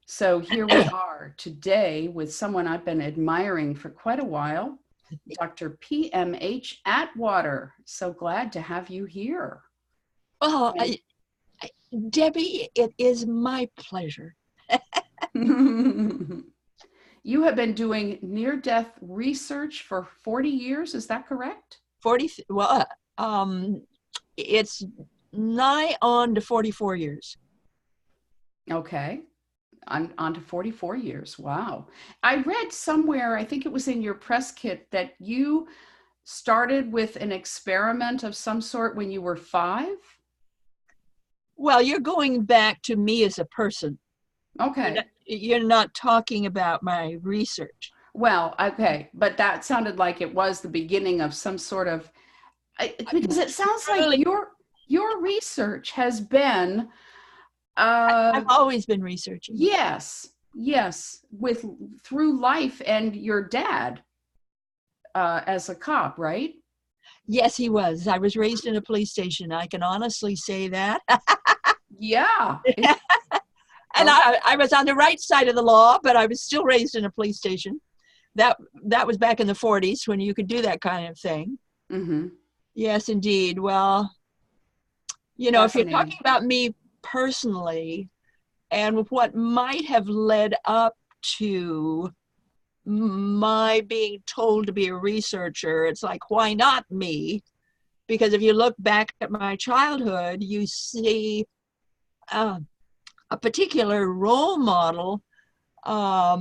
So here we are today with someone I've been admiring for quite a while, Dr. Pmh Atwater. So glad to have you here. Well, Debbie, it is my pleasure. You have been doing near-death research for 40 years, is that correct? 40, well, it's nigh on to 44 years. Okay. On to 44 years. Wow. I read somewhere, I think it was in your press kit, that you started with an experiment of some sort when you were 5? Well, you're going back to me as a person. Okay. You're not talking about my research. Well, okay. But that sounded like it was the beginning of some sort of, because it sounds like Really, your research has been, I've always been researching. yes, through life and your dad as a cop, right? Yes, he was. I was raised in a police station. I can honestly say that. Yeah. And I was on the right side of the law, but I was still raised in a police station. That was back in the 40s when you could do that kind of thing. Mm-hmm. Yes, indeed. Well, if you're talking about me personally and what might have led up to my being told to be a researcher, it's like, why not me? Because if you look back at my childhood, you see a particular role model, a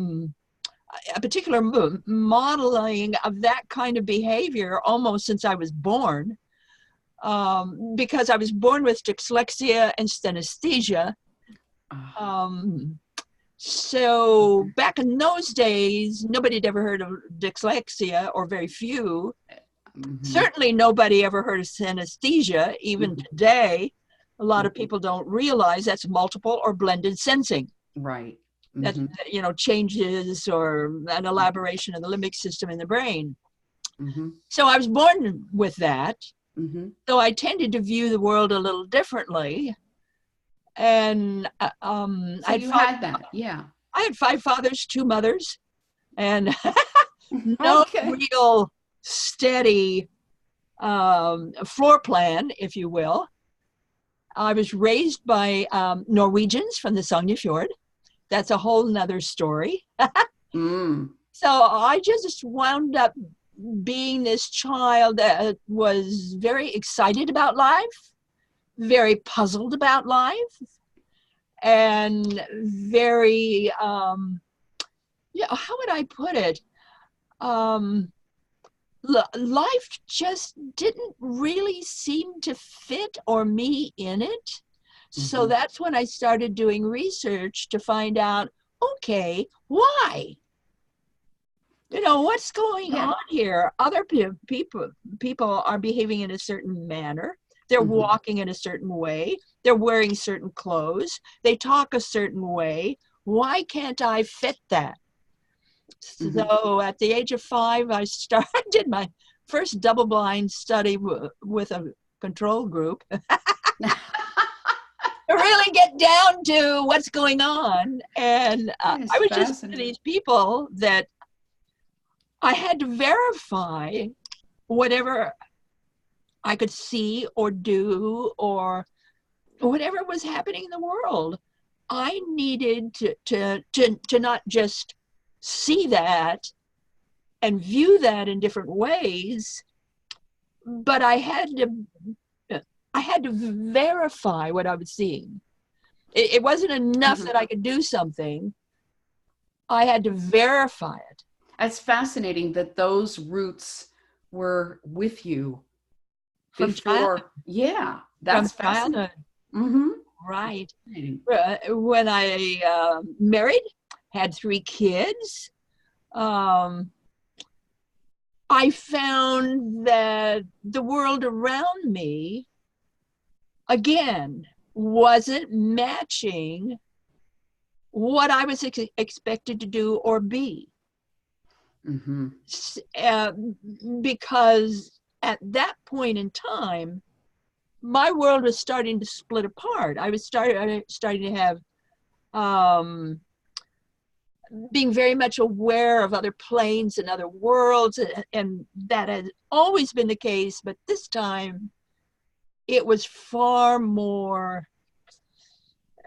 particular modeling of that kind of behavior almost since I was born. Because I was born with dyslexia and synesthesia. So back in those days, nobody had ever heard of dyslexia, or very few. Mm-hmm. Certainly nobody ever heard of synesthesia. Even today, a lot of people don't realize that's multiple or blended sensing. Right. Mm-hmm. That, changes or an elaboration of the limbic system in the brain. Mm-hmm. So I was born with that. Mm-hmm. So I tended to view the world a little differently. And so you had that, yeah. I had 5 fathers, 2 mothers, and no real steady floor plan, if you will. I was raised by Norwegians from the Sognefjord. That's a whole nother story. So I just wound up being this child that was very excited about life, very puzzled about life, and very, how would I put it? Life just didn't really seem to fit or me in it. Mm-hmm. So that's when I started doing research to find out, okay, why? What's going on here? Other people are behaving in a certain manner. They're walking in a certain way. They're wearing certain clothes. They talk a certain way. Why can't I fit that? So at the age of 5, I did my first double-blind study with a control group. To really get down to what's going on. And I was just one of these people that I had to verify whatever I could see or do or whatever was happening in the world. I needed to not just see that and view that in different ways, but I had to verify what I was seeing. It wasn't enough that I could do something. I had to verify it. It's fascinating that those roots were with you from before. Childhood. Yeah, that's from childhood. Mm-hmm. Right. When I married, had 3 kids, I found that the world around me, again, wasn't matching what I was expected to do or be. Mm-hmm. Because at that point in time, my world was starting to split apart. I was starting to have being very much aware of other planes and other worlds, and that has always been the case, but this time it was far more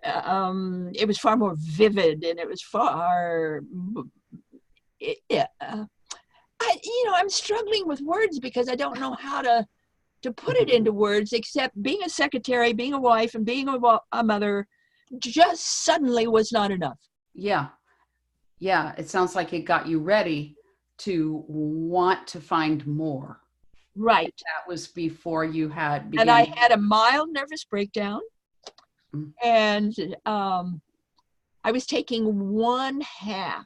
vivid, and it was far I'm struggling with words because I don't know how to put it into words, except being a secretary, being a wife, and being a mother just suddenly was not enough. Yeah. Yeah. It sounds like it got you ready to want to find more. Right. That was before you had began. And I had a mild nervous breakdown. Mm-hmm. And I was taking 1/2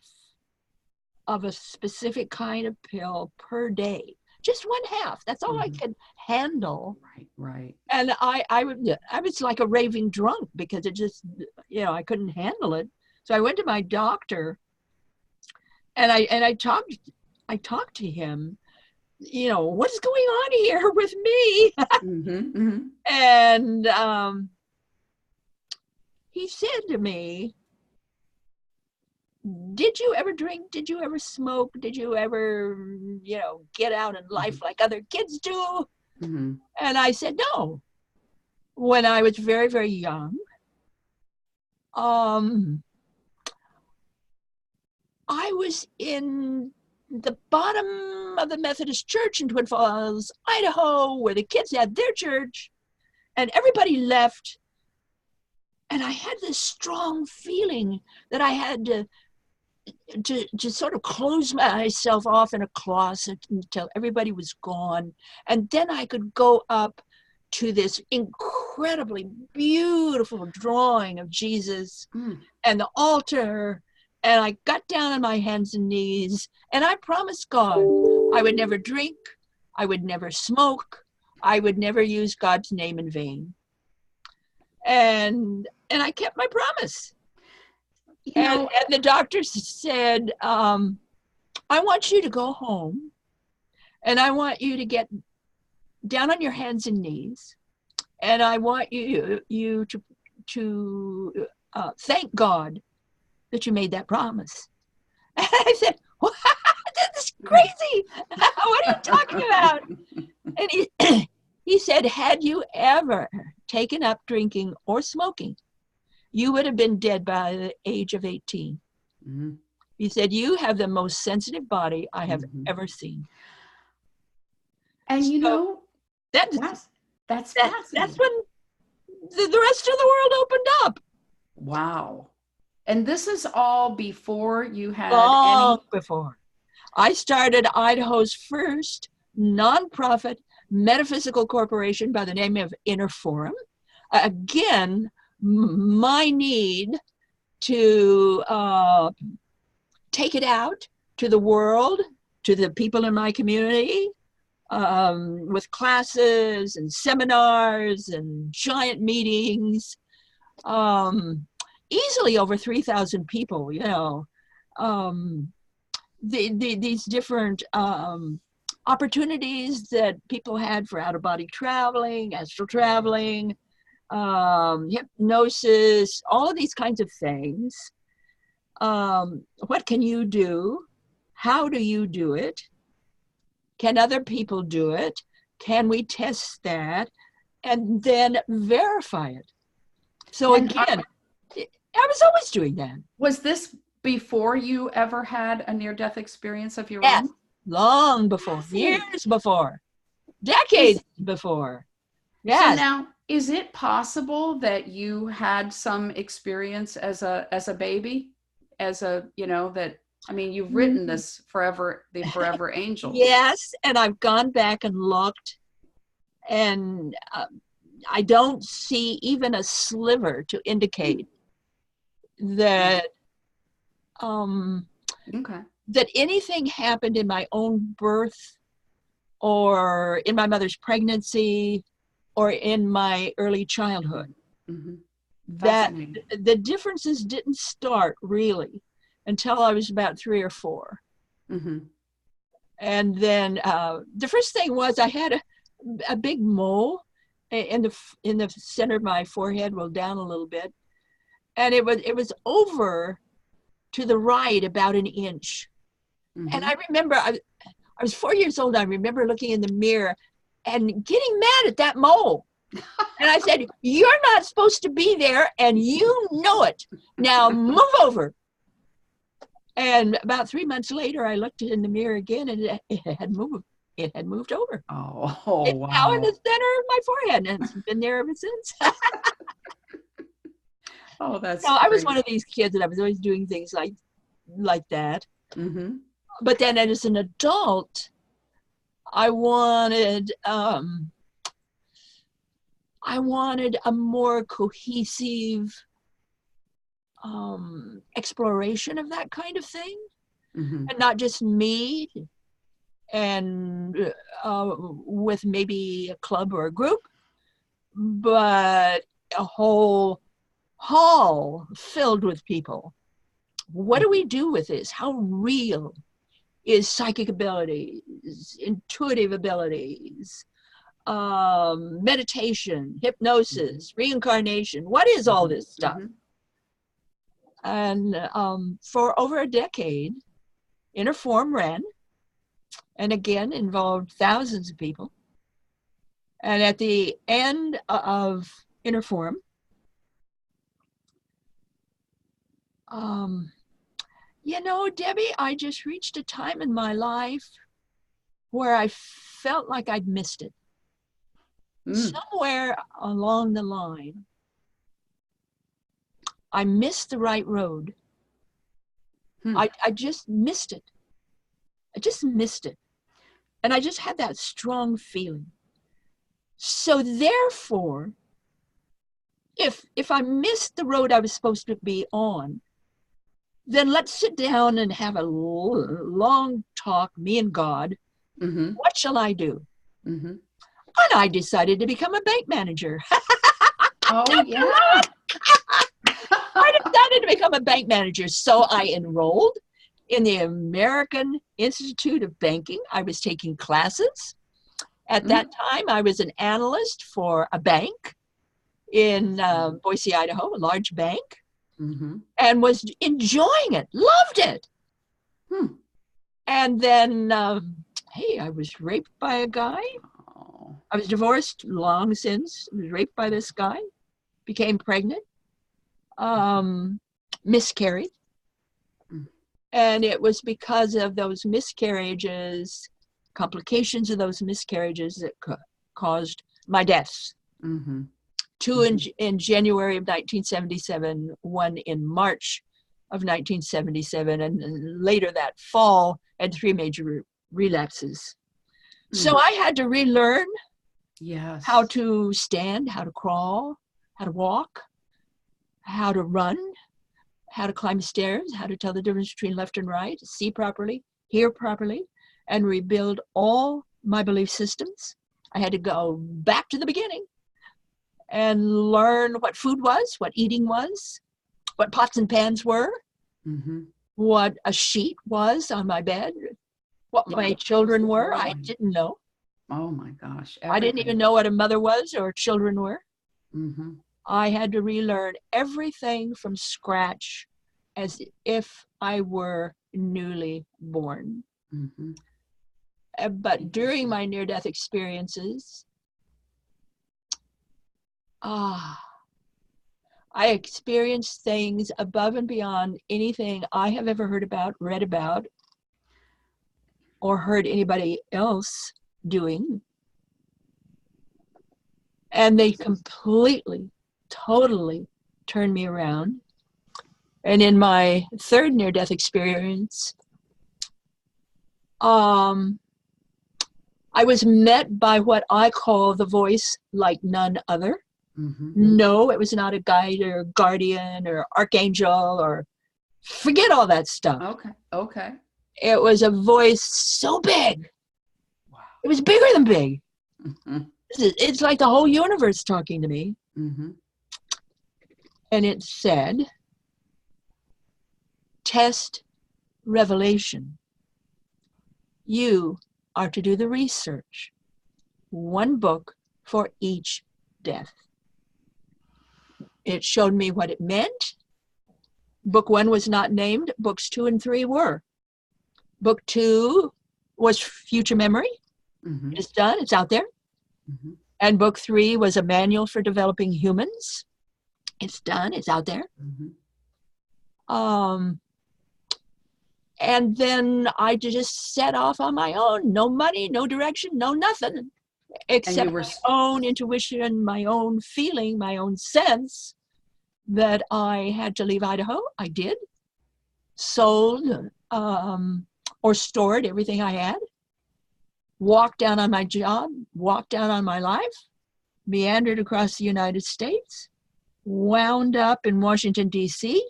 of a specific kind of pill per day. Just 1/2. That's all I could handle. Right. And I was like a raving drunk because it just, I couldn't handle it. So I went to my doctor, and I talked to him. What is going on here with me? And he said to me, did you ever drink? Did you ever smoke? Did you ever, get out in life like other kids do? And I said, no. When I was very, very young, I was in the bottom of the Methodist church in Twin Falls, Idaho, where the kids had their church, and everybody left. And I had this strong feeling that I had to sort of close myself off in a closet until everybody was gone. And then I could go up to this incredibly beautiful drawing of Jesus and the altar. And I got down on my hands and knees, and I promised God I would never drink, I would never smoke, I would never use God's name in vain. And I kept my promise. And the doctor said, I want you to go home, and I want you to get down on your hands and knees, and I want you to thank God that you made that promise. And I said, what? That's crazy. What are you talking about? And he said, had you ever taken up drinking or smoking, you would have been dead by the age of 18. He said, you have the most sensitive body I have ever seen. And that's when the rest of the world opened up. Wow. And this is all before you had before. I started Idaho's first nonprofit metaphysical corporation by the name of Inner Forum. Again, my need to take it out to the world, to the people in my community, with classes and seminars and giant meetings. Easily over 3,000 people, these different opportunities that people had for out-of-body traveling, astral traveling, hypnosis, all of these kinds of things. What can you do? How do you do it? Can other people do it? Can we test that and then verify it? So again, I was always doing that. Was this before you ever had a near-death experience of your own? Long before, years before, decades before. Yes. So now, is it possible that you had some experience as a baby, you've written this Forever, the Forever Angel. Yes, and I've gone back and looked, and I don't see even a sliver to indicate that that anything happened in my own birth or in my mother's pregnancy or in my early childhood. That the differences didn't start really until I was about 3 or 4. And then the first thing was I had a big mole in the center of my forehead, well, down a little bit. And it was over to the right about an inch. And I remember I was 4 years old. I remember looking in the mirror and getting mad at that mole. And I said, you're not supposed to be there, and you know it. Now move over. And about 3 months later, I looked in the mirror again, and it had moved. It had moved over. Oh, it's wow. now in the center of my forehead, and it's been there ever since. Oh, that's so I was one of these kids that I was always doing things like that. But then as an adult, I wanted a more cohesive exploration of that kind of thing, and not just me and with maybe a club or a group, but a whole hall filled with people. What do we do with this? How real is psychic abilities, intuitive abilities, meditation, hypnosis, reincarnation? What is all this stuff? And for over a decade, Inner Form ran, and again involved thousands of people. And at the end of Inner Form, Debbie, I just reached a time in my life where I felt like I'd missed it. Somewhere along the line, I missed the right road. I just missed it. I just missed it. And I just had that strong feeling. So therefore, if I missed the road I was supposed to be on, then let's sit down and have a long talk, me and God. What shall I do? And I decided to become a bank manager. Oh, yeah. I decided to become a bank manager. So I enrolled in the American Institute of Banking. I was taking classes. At that time, I was an analyst for a bank in Boise, Idaho, a large bank, and was enjoying it, loved it. And then, I was raped by a guy. I was divorced long since. I was raped by this guy, became pregnant, miscarried. And it was because of those miscarriages, complications of those miscarriages that caused my deaths. Two in January of 1977, one in March of 1977, and later that fall, had 3 major relapses. So I had to relearn how to stand, how to crawl, how to walk, how to run, how to climb stairs, how to tell the difference between left and right, see properly, hear properly, and rebuild all my belief systems. I had to go back to the beginning and learn what food was, what eating was, what pots and pans were, what a sheet was on my bed, what my children were. I didn't know. Oh my gosh. Everything. I didn't even know what a mother was or children were. I had to relearn everything from scratch as if I were newly born. But during my near-death experiences, I experienced things above and beyond anything I have ever heard about, read about, or heard anybody else doing. And they completely, totally turned me around. And in my third near-death experience, I was met by what I call the voice like none other. No, it was not a guide or guardian or archangel or forget all that stuff. Okay. It was a voice so big. Wow. It was bigger than big. It's like the whole universe talking to me. And it said, test revelation. You are to do the research. 1 book for each death. It showed me what it meant. Book 1 was not named. Books 2 and 3 were. Book 2 was Future Memory. Mm-hmm. It's done. It's out there. Mm-hmm. And book 3 was A Manual for Developing Humans. It's done. It's out there. Mm-hmm. And then I just set off on my own. No money, no direction, no nothing. Except my own intuition, my own feeling, my own sense that I had to leave Idaho. I did. Sold or stored everything I had. Walked down on my job, walked down on my life, meandered across the United States, wound up in Washington, D.C.,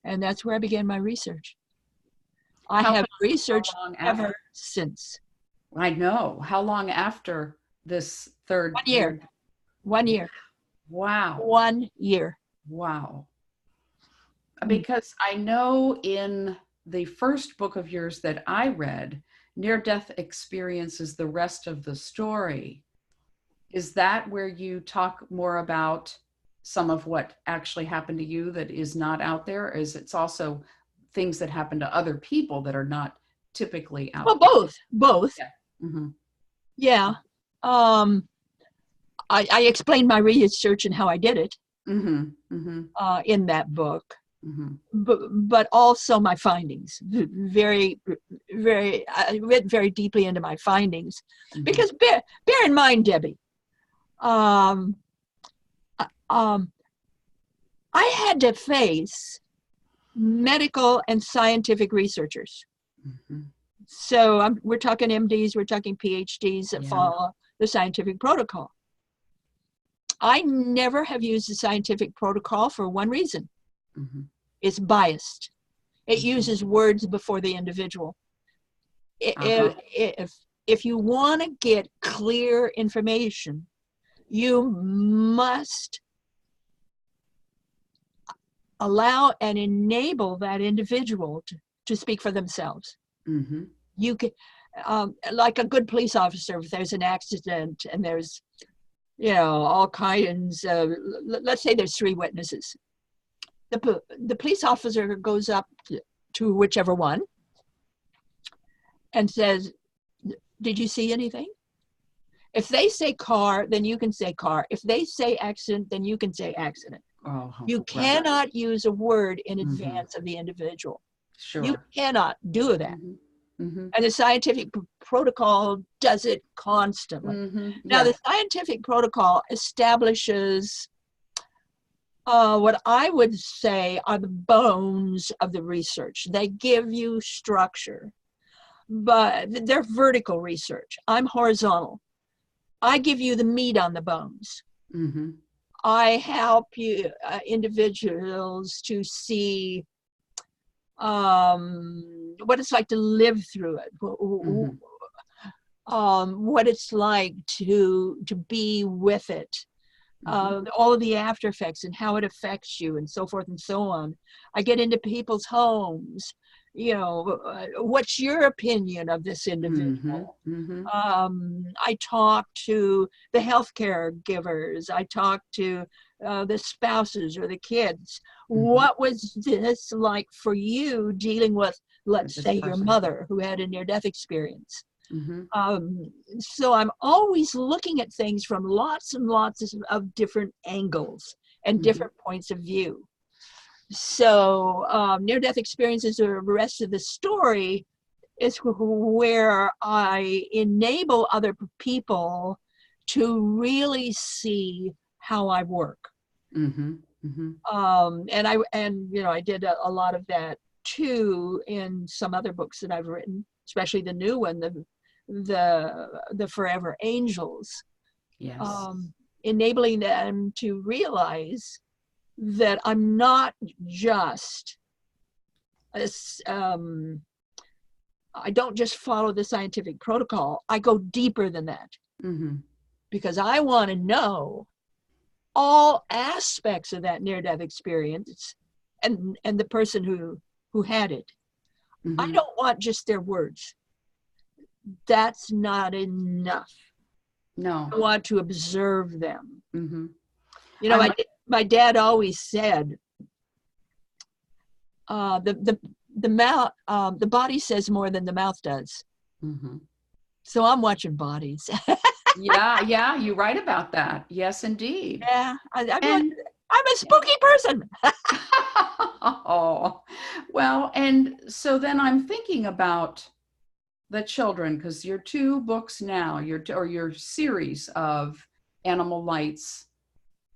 and that's where I began my research. I have researched ever since. I know. How long after this third? 1 year. 1 year. Wow. 1 year. Wow. Because I know in the first book of yours that I read, near-death experience is the rest of the story. Is that where you talk more about some of what actually happened to you that is not out there? Or is it's also things that happen to other people that are not typically out there? Well, both. Yeah. Mm-hmm. Yeah. I explained my research and how I did it in that book. But also my findings, I read very deeply into my findings, because bear in mind, Debbie, I had to face medical and scientific researchers. So we're talking MDs, we're talking PhDs that follow the scientific protocol. I never have used the scientific protocol for one reason. It's biased. It uses words before the individual. If you want to get clear information, you must allow and enable that individual to speak for themselves. You can, like a good police officer, if there's an accident and there's, all kinds of, let's say there's 3 witnesses. The police officer goes up to whichever one and says, did you see anything? If they say car, then you can say car. If they say accident, then you can say accident. You cannot use a word in advance of the individual. Sure. You cannot do that. And the scientific protocol does it constantly. Now, the scientific protocol establishes what I would say are the bones of the research. They give you structure, but they're vertical research. I'm horizontal. I give you the meat on the bones. I help you individuals to see what it's like to live through it, what it's like to be with it, all of the after effects and how it affects you, and so forth and so on. I get into people's homes. What's your opinion of this individual? I talk to the healthcare givers. I talk to the spouses or the kids. What was this like for you dealing with, let's say, your mother who had a near-death experience? So I'm always looking at things from lots and lots of different angles and different points of view. So near-death experiences, or the rest of the story, is where I enable other people to really see how I work. And I did a lot of that too in some other books that I've written, especially the new one, the Forever Angels. Enabling them to realize that I'm not just I don't just follow the scientific protocol. I go deeper than that, because I want to know all aspects of that near-death experience and the person who had it. I don't want just their words. That's not enough. No. I want to observe them. My dad always said, the mouth, the body says more than the mouth does. Mm-hmm. So I'm watching bodies. Yeah, you write about that. Yes, indeed. Yeah, And I'm a spooky person. oh, well, and so then I'm thinking about the children, because your two books now, or your series of Animal Lights,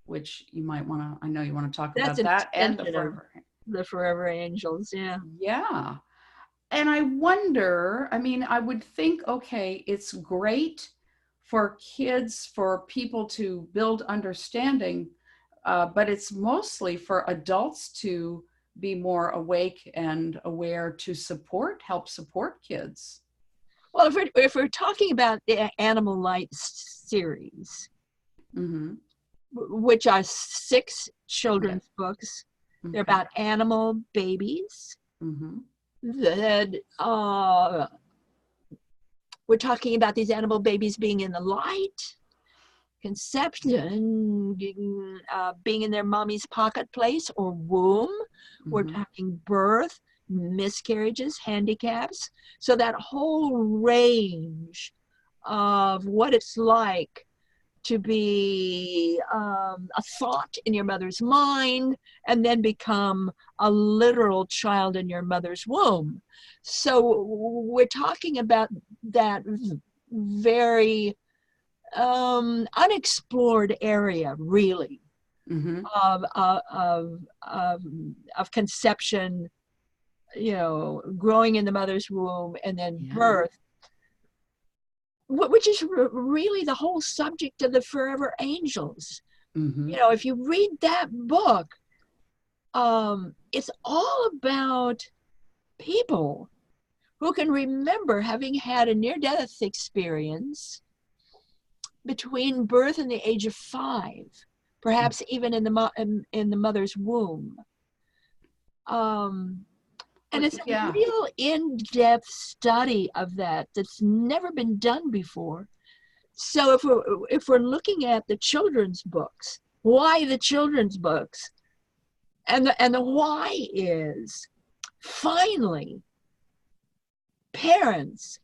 which you might want to, I know you want to talk That's about an that, and the extension of Forever. the Forever Angels. Yeah. Yeah. And I wonder, I mean, I would think, okay, it's great for kids, for people to build understanding, but it's mostly for adults to be more awake and aware to help support kids. Well, if we're talking about the Animal Lights series, Mm-hmm. which are 6 children's Yes. books, they're Okay. about animal babies. Mm-hmm. That we're talking about these animal babies being in the light, conception, being in their mommy's pocket place or womb. We're Mm-hmm. talking birth, miscarriages, handicaps. So that whole range of what it's like to be a thought in your mother's mind and then become a literal child in your mother's womb. So we're talking about that very unexplored area, really, Mm-hmm. of, of conception, growing in the mother's womb and then Yeah. birth, which is really the whole subject of the Forever Angels. Mm-hmm. If you read that book, it's all about people who can remember having had a near-death experience between birth and the age of 5, perhaps even in the mother's womb. And it's a Yeah. real in-depth study of that that's never been done before. So if we're looking at the children's books, why the children's books? And the why is, finally, parents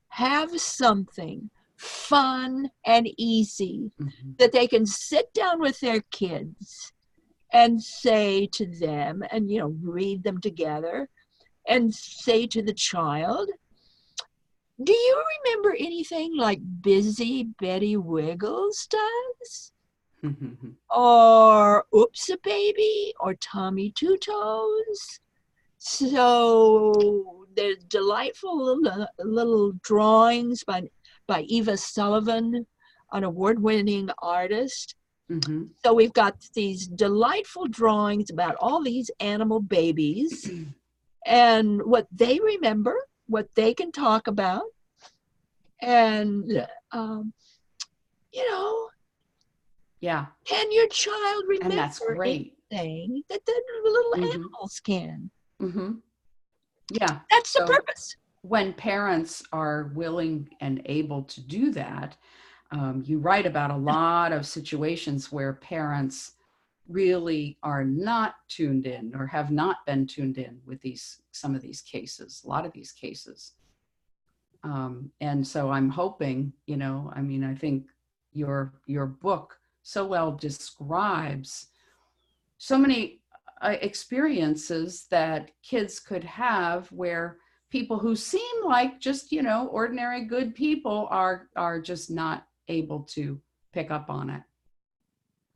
have something fun and easy Mm-hmm. that they can sit down with their kids and say to them, and read them together and say to the child, do you remember anything like Busy Betty Wiggles does? Mm-hmm. Or Oops a Baby? Or Tommy Two Toes? So there's delightful little drawings by Eva Sullivan, an award-winning artist. Mm-hmm. So we've got these delightful drawings about all these animal babies and what they remember, what they can talk about. And, Yeah. can your child And that's remember great. anything that the little Mm-hmm. animals can? Mm-hmm. Yeah. That's the So purpose. when parents are willing and able to do that, you write about a lot of situations where parents really are not tuned in or have not been tuned in with some of these cases, a lot of these cases. And so I'm hoping, I think your book so well describes so many experiences that kids could have where people who seem like just ordinary good people are just not able to pick up on it.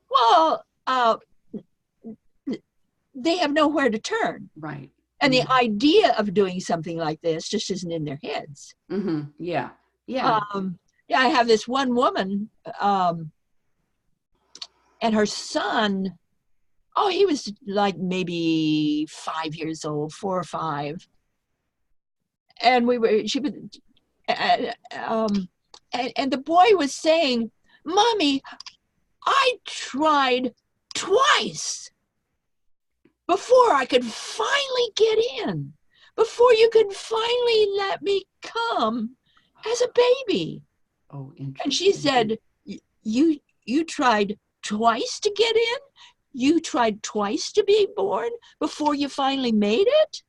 Well, they have nowhere to turn. Right. And Mm-hmm. the idea of doing something like this just isn't in their heads. Mm-hmm. Yeah. Yeah. Yeah, I have this one woman, and her son, he was like maybe 5 years old, 4 or 5. And and the boy was saying, Mommy, I tried twice before I could finally get in, before you could finally let me come as a baby. Oh, interesting. And she said, you tried twice to get in? you tried twice to be born before you finally made it?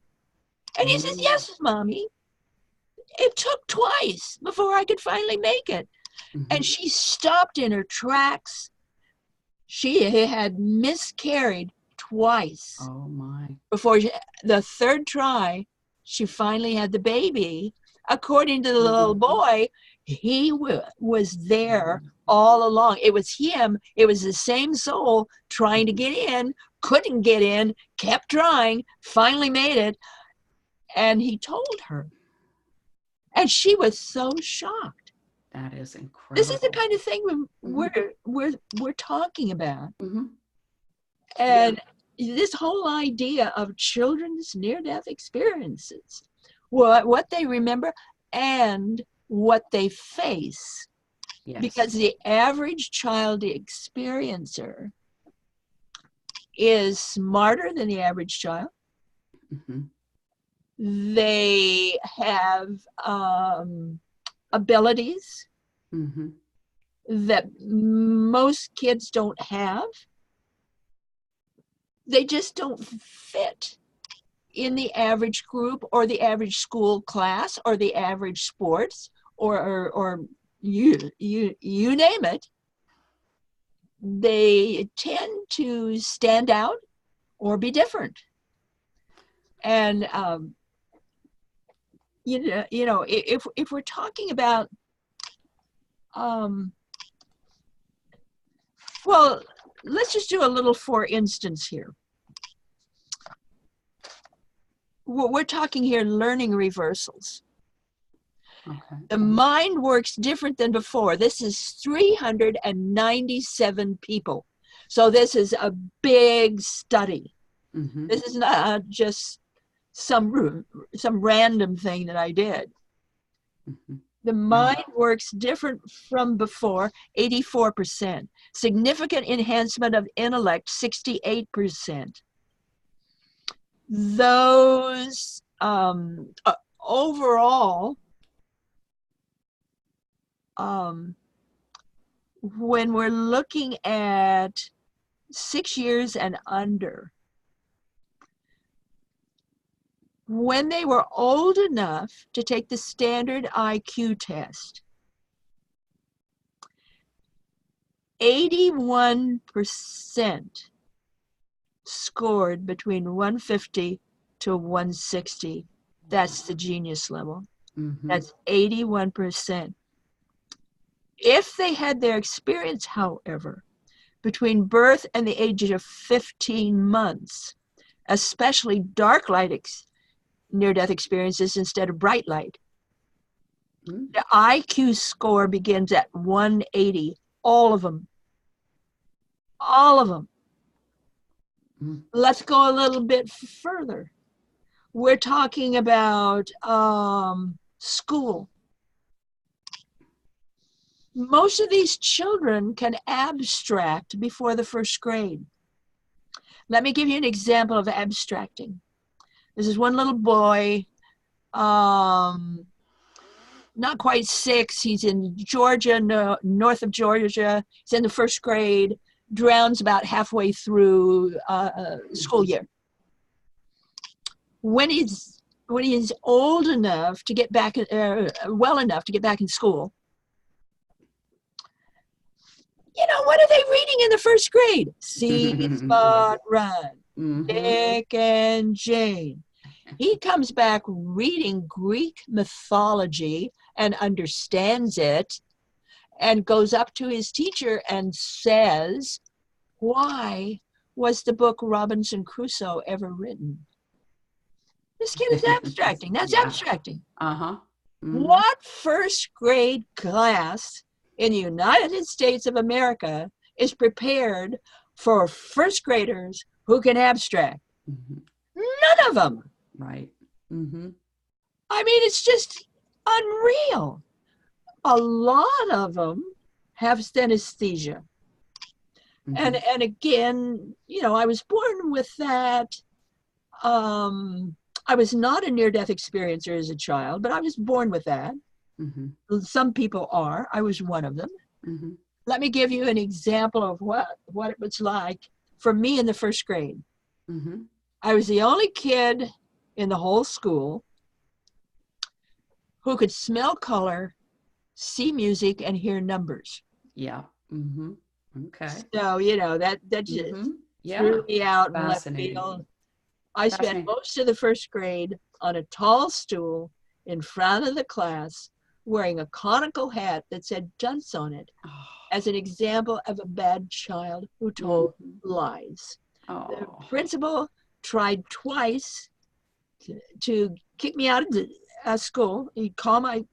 And he says, yes, Mommy. It took twice before I could finally make it. And she stopped in her tracks. She had miscarried twice. Oh, my. Before the third try, she finally had the baby. According to the little boy, he was there all along. It was him. It was the same soul trying to get in, couldn't get in, kept trying, finally made it. And he told her. And she was so shocked. That is incredible. This is the kind of thing we're talking about. And this whole idea of children's near-death experiences, what they remember and what they face. Yes. Because the average child experiencer is smarter than the average child. They have abilities that most kids don't have. They just don't fit in the average group or the average school class or the average sports or you name it. They tend to stand out or be different. And you know, if we're talking about well, let's just do a little for instance here. We're talking here learning reversals. The mind works different than before. This is 397 people. So this is a big study. This is not just some random thing that I did. The mind works different from before, 84%. Significant enhancement of intellect, 68%. Those overall, when we're looking at 6 years and under, when they were old enough to take the standard IQ test, 81% scored between 150 to 160. That's the genius level. That's 81%. If they had their experience, however, between birth and the age of 15 months, especially dark light near-death experiences instead of bright light, the IQ score begins at 180. All of them. All of them. Let's go a little bit further. We're talking about school. Most of these children can abstract before the first grade. Let me give you an example of abstracting. This is one little boy, not quite 6. He's in Georgia, north of Georgia. He's in the first grade, drowns about halfway through school year. When he's old enough to get back, well enough to get back in school, you know, what are they reading in the first grade? See Spot Run, Dick and Jane. He comes back reading Greek mythology and understands it and goes up to his teacher and says, why was the book Robinson Crusoe ever written? This kid is abstracting. That's abstracting. What first grade class in the United States of America is prepared for first graders who can abstract? None of them. Right. I mean, it's just unreal. A lot of them have synesthesia. And again, you know, I was born with that. I was not a near-death experiencer as a child, but I was born with that. Some people are. I was one of them. Let me give you an example of what it was like for me in the first grade. Mm-hmm. I was the only kid in the whole school who could smell color, see music, and hear numbers. Yeah. Mm-hmm. Okay. So, you know, that just Mm-hmm. threw Yeah. me out in left Fascinating. field. I spent Fascinating. most of the first grade on a tall stool in front of the class wearing a conical hat that said dunce on it Oh. as an example of a bad child who told Mm-hmm. lies. The Oh. principal tried twice to kick me out of school. He'd call my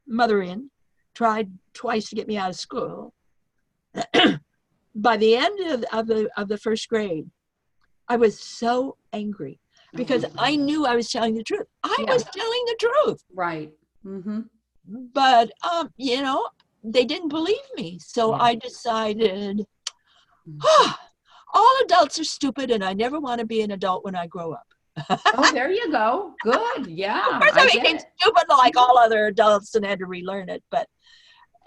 mother in, tried twice to get me out of school. By the end of the first grade, I was so angry Oh my because I God. knew I was telling the truth. I Yeah. was telling the truth, Right. Mm-hmm. but you know, they didn't believe me. So Yeah. I decided, Mm-hmm. oh, all adults are stupid, and I never want to be an adult when I grow up. Oh, there you go. Good. Of Yeah, course, I I get became it. stupid like Mhm. all other adults and had to relearn it. But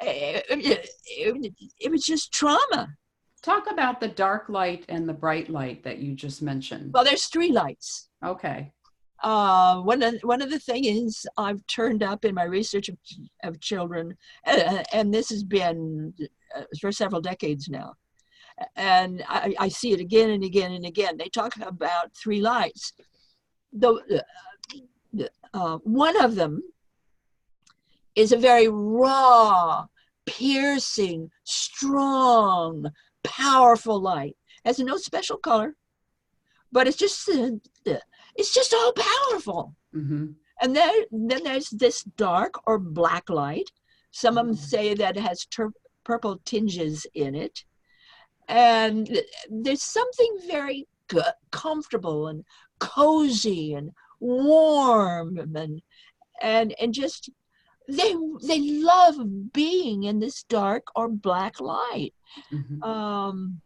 it was just trauma. Talk about the dark light and the bright light that you just mentioned. Well, there's three lights. Okay. One of the things I've turned up in my research of children, and this has been for several decades now, and I see it again and again and again. They talk about three lights. The one of them is a very raw, piercing, strong, powerful light. Has no special color, but it's just all powerful. Mm-hmm. And then there's this dark or black light. Some of them say that it has purple tinges in it. And there's something very good, comfortable and cozy and warm and just they love being in this dark or black light. Mm-hmm. Um,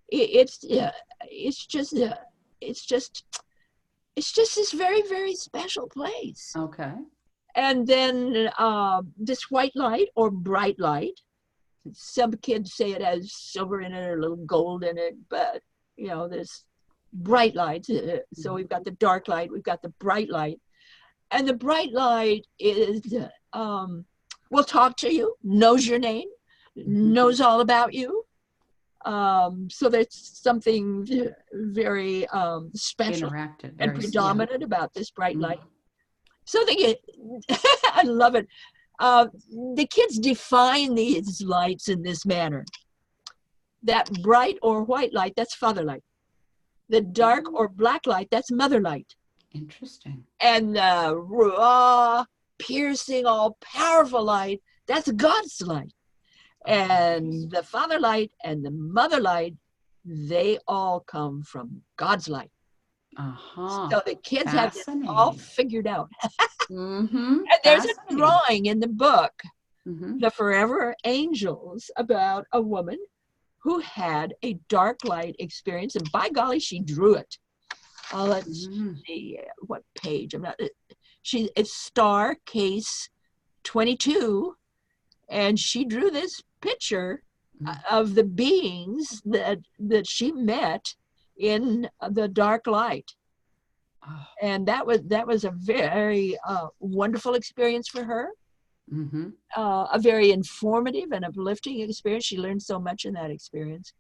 it's just it's just it's just this very very special place. Okay. And then this white light or bright light. Some kids say it has silver in it or a little gold in it, but you know, there's bright lights. So we've got the dark light, we've got the bright light, and the bright light is will talk to you, knows your name, Mm-hmm. knows all about you. So there's something very special Interacted. and Very, yeah. predominant about this bright Mm-hmm. light. So I love it. Uh, the kids define these lights in this manner. That bright or white light, that's father light. The dark or black light, that's mother light. Interesting. And the raw, piercing, all powerful light, that's God's light. And the father light and the mother light, they all come from God's light. Uh-huh. So the kids have this all Fascinating. figured out. Mm-hmm. And there's a Fascinating. drawing in the book, Mm-hmm. The Forever Angels, about a woman who had a dark light experience. And by golly, she drew it. Let's Mm-hmm. see what page. I'm not. It's star case 22, and she drew this picture of the beings that she met in the dark light. Oh. And that was a very wonderful experience for her. Mm-hmm. A very informative and uplifting experience. She learned so much in that experience.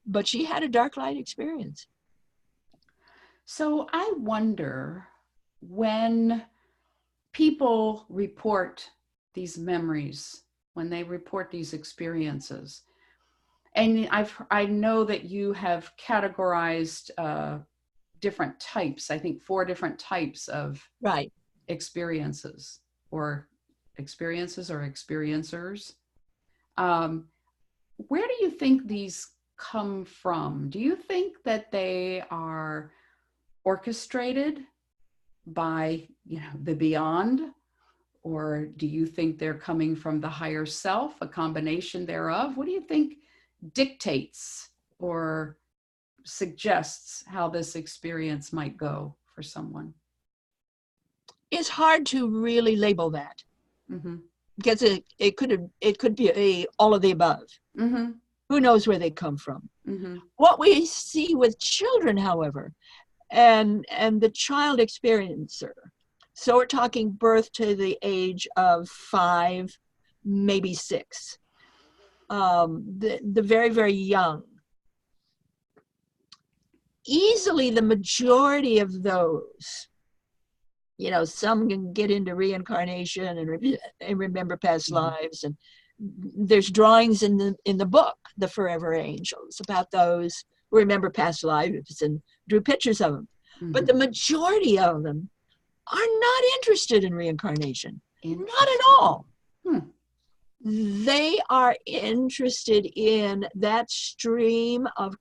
But she had a dark light experience. So I wonder, when people report these memories, when they report these experiences, and I know that you have categorized different types. I think 4 different types of Right. experiences or experiencers. Um, where do you think these come from? Do you think that they are orchestrated by, the beyond, or do you think they're coming from the higher self, a combination thereof? What do you think dictates or suggests how this experience might go for someone? It's hard to really label that Mm-hmm. because it could be all of the above. Mm-hmm. Who knows where they come from? Mm-hmm. What we see with children, however, and the child experiencer. So we're talking birth to the age of 5, maybe 6. The very, very young. Easily the majority of those, you know, some can get into reincarnation and remember past lives, and there's drawings in the book, The Forever Angels, about those who remember past lives and drew pictures of them. But the majority of them are not interested in reincarnation. Not at all. They are interested in that stream of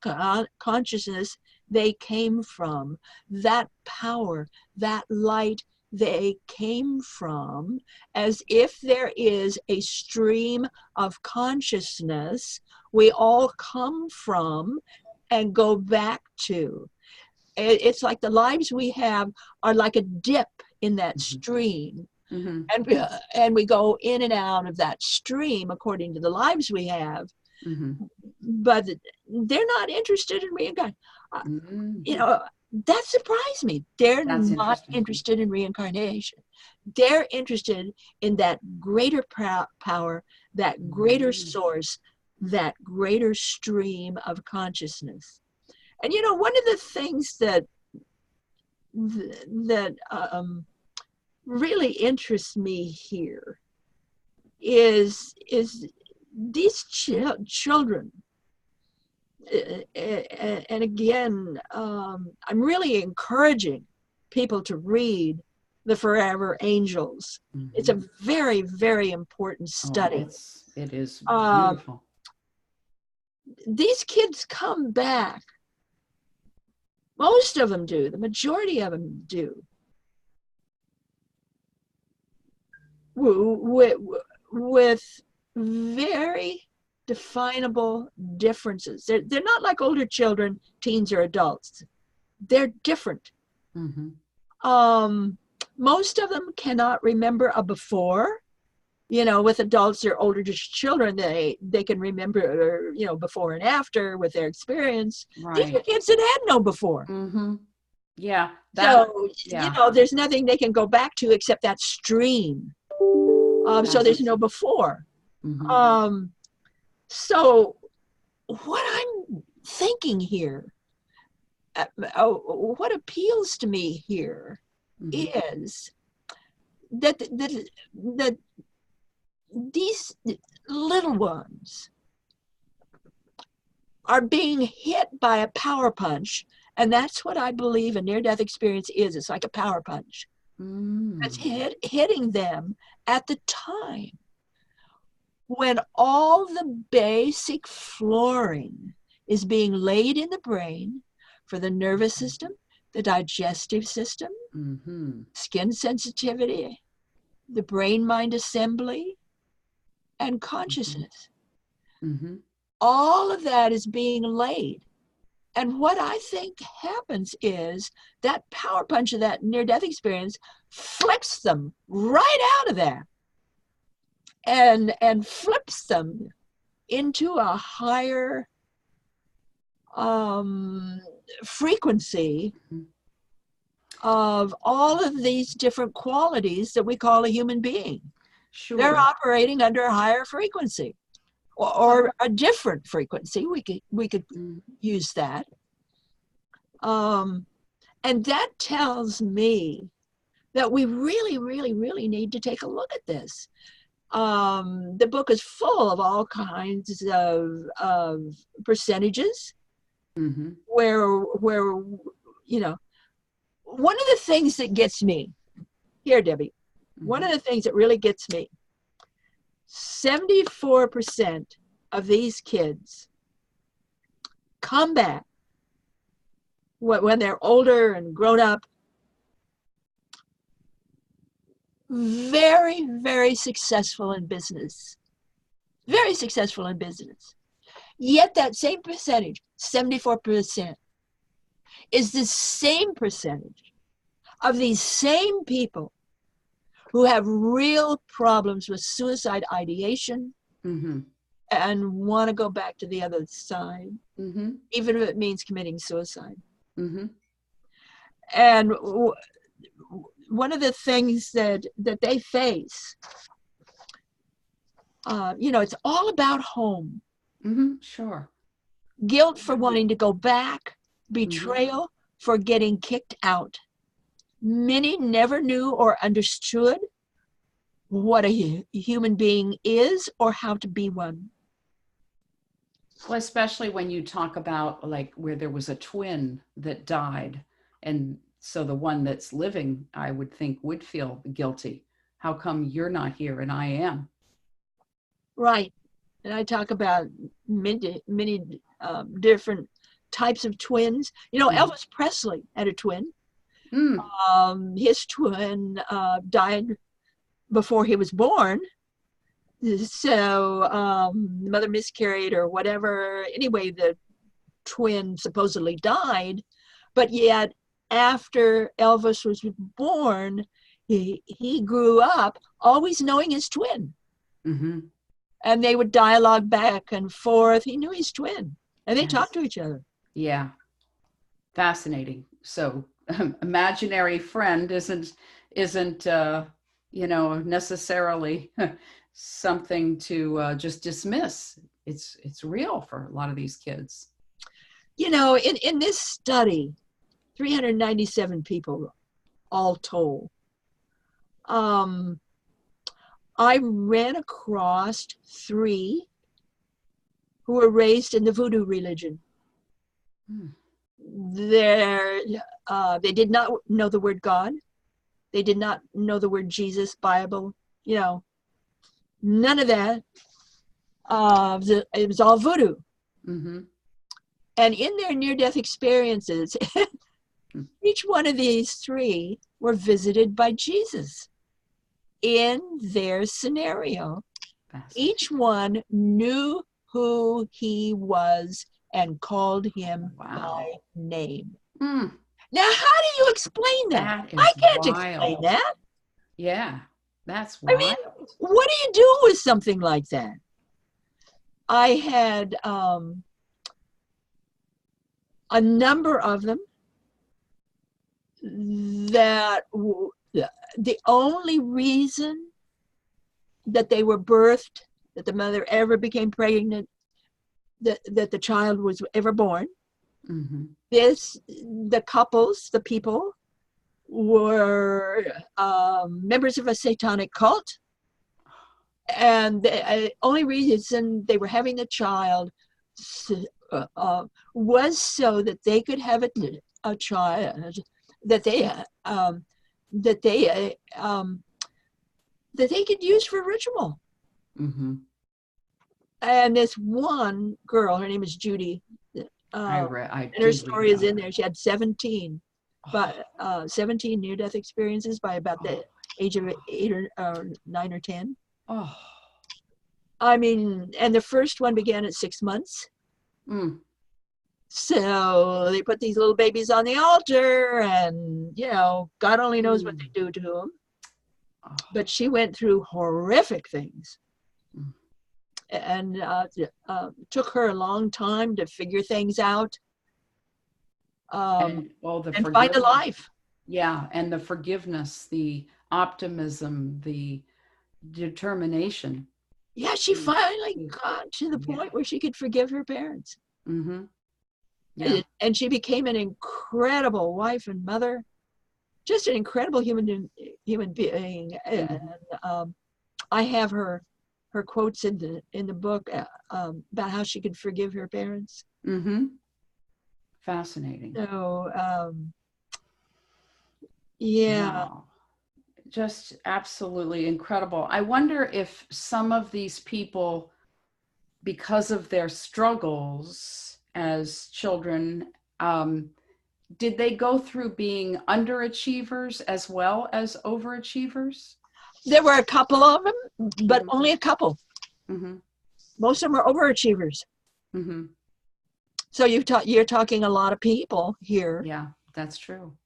consciousness they came from, that power, that light they came from, as if there is a stream of consciousness we all come from and go back to. It's like the lives we have are like a dip in that stream. And we go in and out of that stream according to the lives we have. But they're not interested in reincarnation. You know, that surprised me. They're not interested in reincarnation. They're interested in that greater power, that greater source, that greater stream of consciousness. And you know, one of the things that really interests me here is these children. And again, I'm really encouraging people to read The Forever Angels. It's a very, very important study. It is beautiful. These kids come back. Most of them do. The majority of them do. With very definable differences. They're not like older children, teens, or adults. They're different. Most of them cannot remember a before. You know, with adults or older children, they can remember, you know, before and after with their experience. These are kids that had no before. Yeah. You know, there's nothing they can go back to except that stream. So there's no before. So what I'm thinking here, what appeals to me here is that these little ones are being hit by a power punch, and that's what I believe a near-death experience is. It's like a power punch. It's hitting them at the time when all the basic flooring is being laid in the brain for the nervous system, the digestive system, skin sensitivity, the brain-mind assembly, and consciousness. All of that is being laid. And what I think happens is that power punch of that near-death experience flips them right out of that and flips them into a higher frequency of all of these different qualities that we call a human being. They're operating under a higher frequency. Or a different frequency, we could use that, and that tells me that we really, really, really need to take a look at this. The book is full of all kinds of percentages, where you know, one of the things that gets me here, Debbie, one of the things that really gets me. 74% of these kids come back when they're older and grown up, very, very successful in business. Very successful in business. Yet that same percentage, 74%, is the same percentage of these same people who have real problems with suicide ideation and want to go back to the other side, even if it means committing suicide. And one of the things that they face, it's all about home. Sure. Guilt for wanting to go back, betrayal for getting kicked out. Many never knew or understood what a human being is or how to be one. Well, especially when you talk about like where there was a twin that died, and so the one that's living, I would think, would feel guilty. How come you're not here and I am? Right. And I talk about many different types of twins. Elvis Presley had a twin. His twin died before he was born. So the mother miscarried or whatever. Anyway, the twin supposedly died. But yet, after Elvis was born, he grew up always knowing his twin. And they would dialogue back and forth. He knew his twin. And they talked to each other. Yeah. Fascinating. So imaginary friend isn't necessarily something to just dismiss. It's real for a lot of these kids. In this study, 397 people all told. I ran across 3 who were raised in the voodoo religion. They did not know the word God. They did not know the word Jesus, Bible, none of that. It was all voodoo. And in their near-death experiences, each one of these 3 were visited by Jesus in their scenario. Each one knew who he was and called him by name. Now, how do you explain that? I can't explain that. Yeah, that's wild. I mean, what do you do with something like that? I had a number of them that the only reason that they were birthed, that the mother ever became pregnant, that the child was ever born, the couples, the people, were members of a satanic cult. And the only reason they were having a child was so that they could have a child that they could use for ritual. And this one girl, her name is Judy, and her story is in there. She had 17 near-death experiences by about the age of 8 or 9 or 10. I mean, and the first one began at 6 months. So they put these little babies on the altar, and God only knows what they do to them. But she went through horrific things, and took her a long time to figure things out, and find a life. Yeah, and the forgiveness, the optimism, the determination. Yeah, she finally got to the point where she could forgive her parents. Yeah. And she became an incredible wife and mother, just an incredible human being. And I have her quotes in the book about how she could forgive her parents. Fascinating. So yeah. Wow. Just absolutely incredible. I wonder if some of these people, because of their struggles as children, did they go through being underachievers as well as overachievers? There were a couple of them, but only a couple. Most of them are overachievers. So you're talking a lot of people here. Yeah, that's true.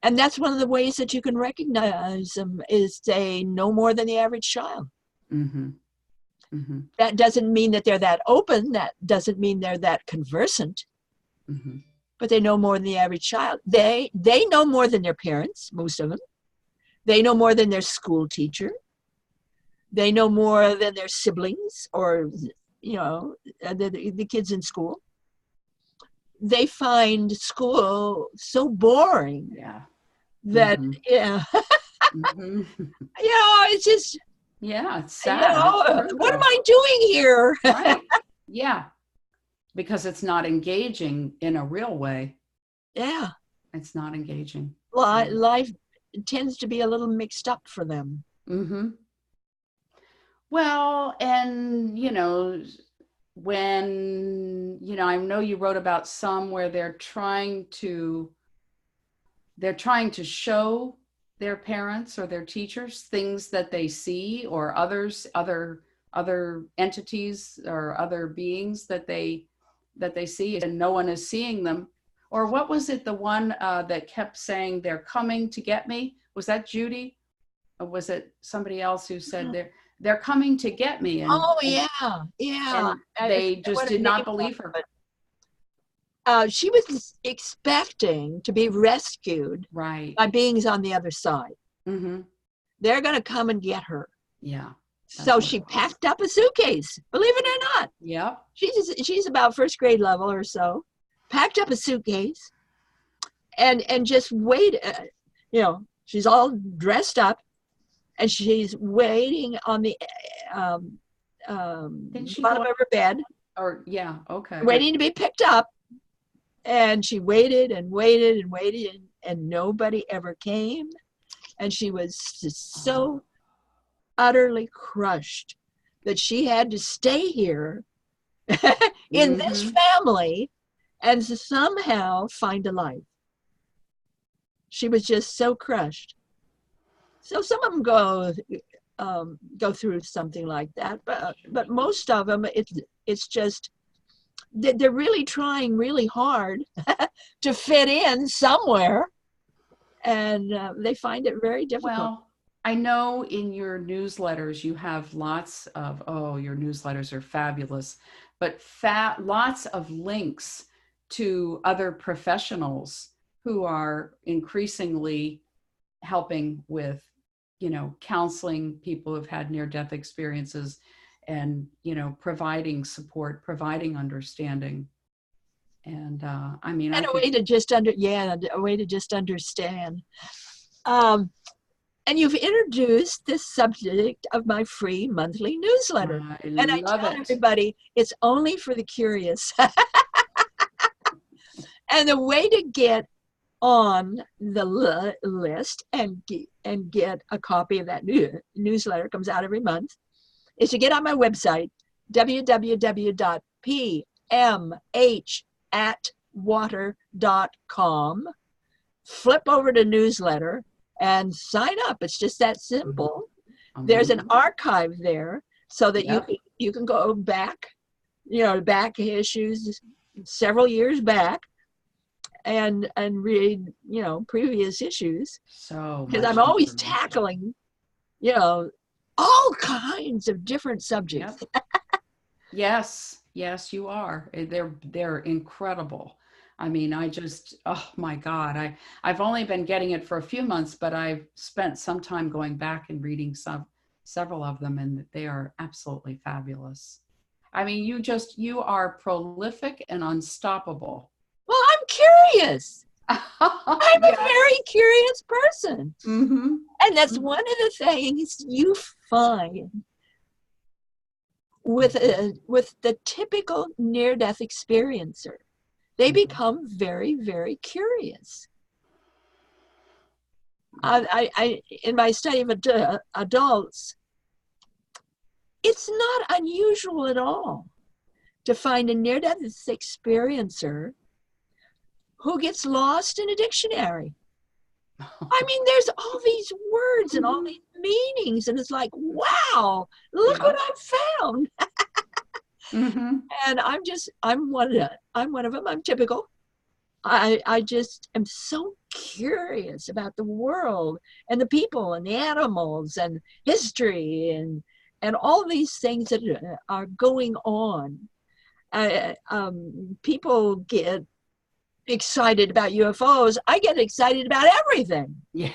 And that's one of the ways that you can recognize them, is they know more than the average child. Mm-hmm. That doesn't mean that they're that open. That doesn't mean they're that conversant. Mm-hmm. But they know more than the average child. They know more than their parents, most of them. They know more than their school teacher. They know more than their siblings or, the kids in school. They find school so boring that, Mm-hmm. it's just, it's sad. It's true, what am I doing here? Right. Yeah. Because it's not engaging in a real way. Yeah. It's not engaging. Life tends to be a little mixed up for them. Mm-hmm. Well, and, when, I know you wrote about some where they're trying to show their parents or their teachers things that they see, or other entities or other beings that they see, and no one is seeing them. Or what was it, the one that kept saying, they're coming to get me? Was that Judy? Or was it somebody else who said they're coming to get me? And yeah. And they just did not believe her. She was expecting to be rescued by beings on the other side. Mm-hmm. They're going to come and get her. Yeah. So she packed up a suitcase, believe it or not. Yep. She's about first grade level or so. Packed up a suitcase and just waited. She's all dressed up and she's waiting on the bottom of her bed. Waiting to be picked up. And she waited and waited and waited, and nobody ever came. And she was just so utterly crushed that she had to stay here in this family and somehow find a life. She was just so crushed. So some of them go through something like that, but most of them, it's just they're really trying really hard to fit in somewhere, and they find it very difficult. Well, I know in your newsletters you have lots of, your newsletters are fabulous, but lots of links to other professionals who are increasingly helping with, counseling people who've had near-death experiences, and, providing support, providing understanding. And a way to just understand. And you've introduced this subject of my free monthly newsletter. I tell everybody it's only for the curious. And the way to get on the list and get a copy of that newsletter, comes out every month, is to get on my website, www.pmhatwater.com, flip over to newsletter, and sign up. It's just that simple. There's an archive there so that you can go back, back issues several years back and read, previous issues. So because I'm always tackling, all kinds of different subjects. Yep. Yes, you are. They're incredible. Oh my God, I've only been getting it for a few months, but I've spent some time going back and reading several of them, and they are absolutely fabulous. You are prolific and unstoppable. Well, I'm curious. I'm a very curious person. Mm-hmm. And that's one of the things you find with the typical near-death experiencer. They become very, very curious. I in my study of adults, it's not unusual at all to find a near-death experiencer who gets lost in a dictionary. There's all these words and all these meanings, and it's like, wow, look what I found. And I'm one of them. I'm typical. I just am so curious about the world and the people and the animals and history and all these things that are going on. People get excited about UFOs. I get excited about everything. Yeah.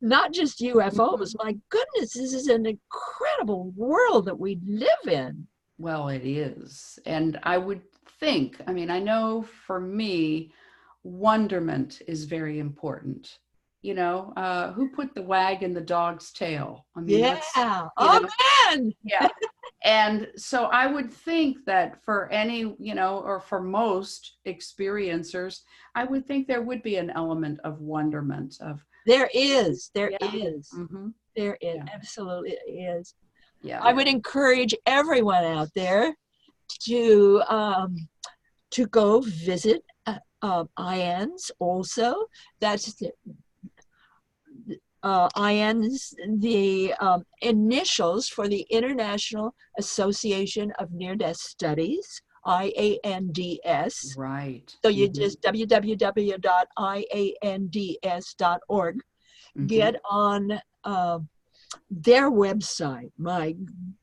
Not just UFOs. My goodness, this is an incredible world that we live in. Well, it is. And I would think, I mean, I know for me, wonderment is very important. Who put the wag in the dog's tail? I mean, yeah. Oh, man. Yeah. And so I would think that for any, or for most experiencers, I would think there would be an element of wonderment There is. Mm-hmm. There is. Yeah. Absolutely is. Yeah. I would encourage everyone out there to go visit IANS also. That's IANS, the initials for the International Association of Near-Death Studies, IANDS. Right. So you just www.iands.org, get on their website. My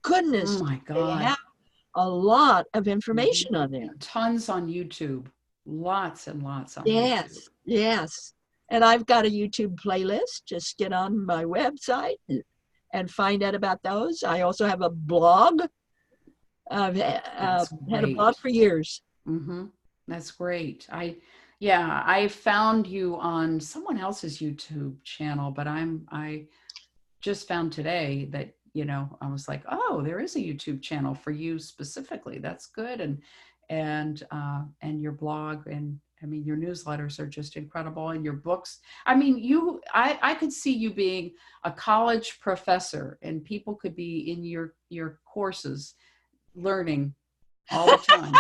goodness, oh my God. They have a lot of information on there. Tons on YouTube. Lots and lots on YouTube. Yes. And I've got a YouTube playlist. Just get on my website and find out about those. I also have a blog. I've had a blog for years. Mm-hmm. That's great. I found you on someone else's YouTube channel, but I just found today that, I was like, oh, there is a YouTube channel for you specifically. That's good. And your blog, and I mean, your newsletters are just incredible, and your books. I mean, I could see you being a college professor, and people could be in your courses learning all the time.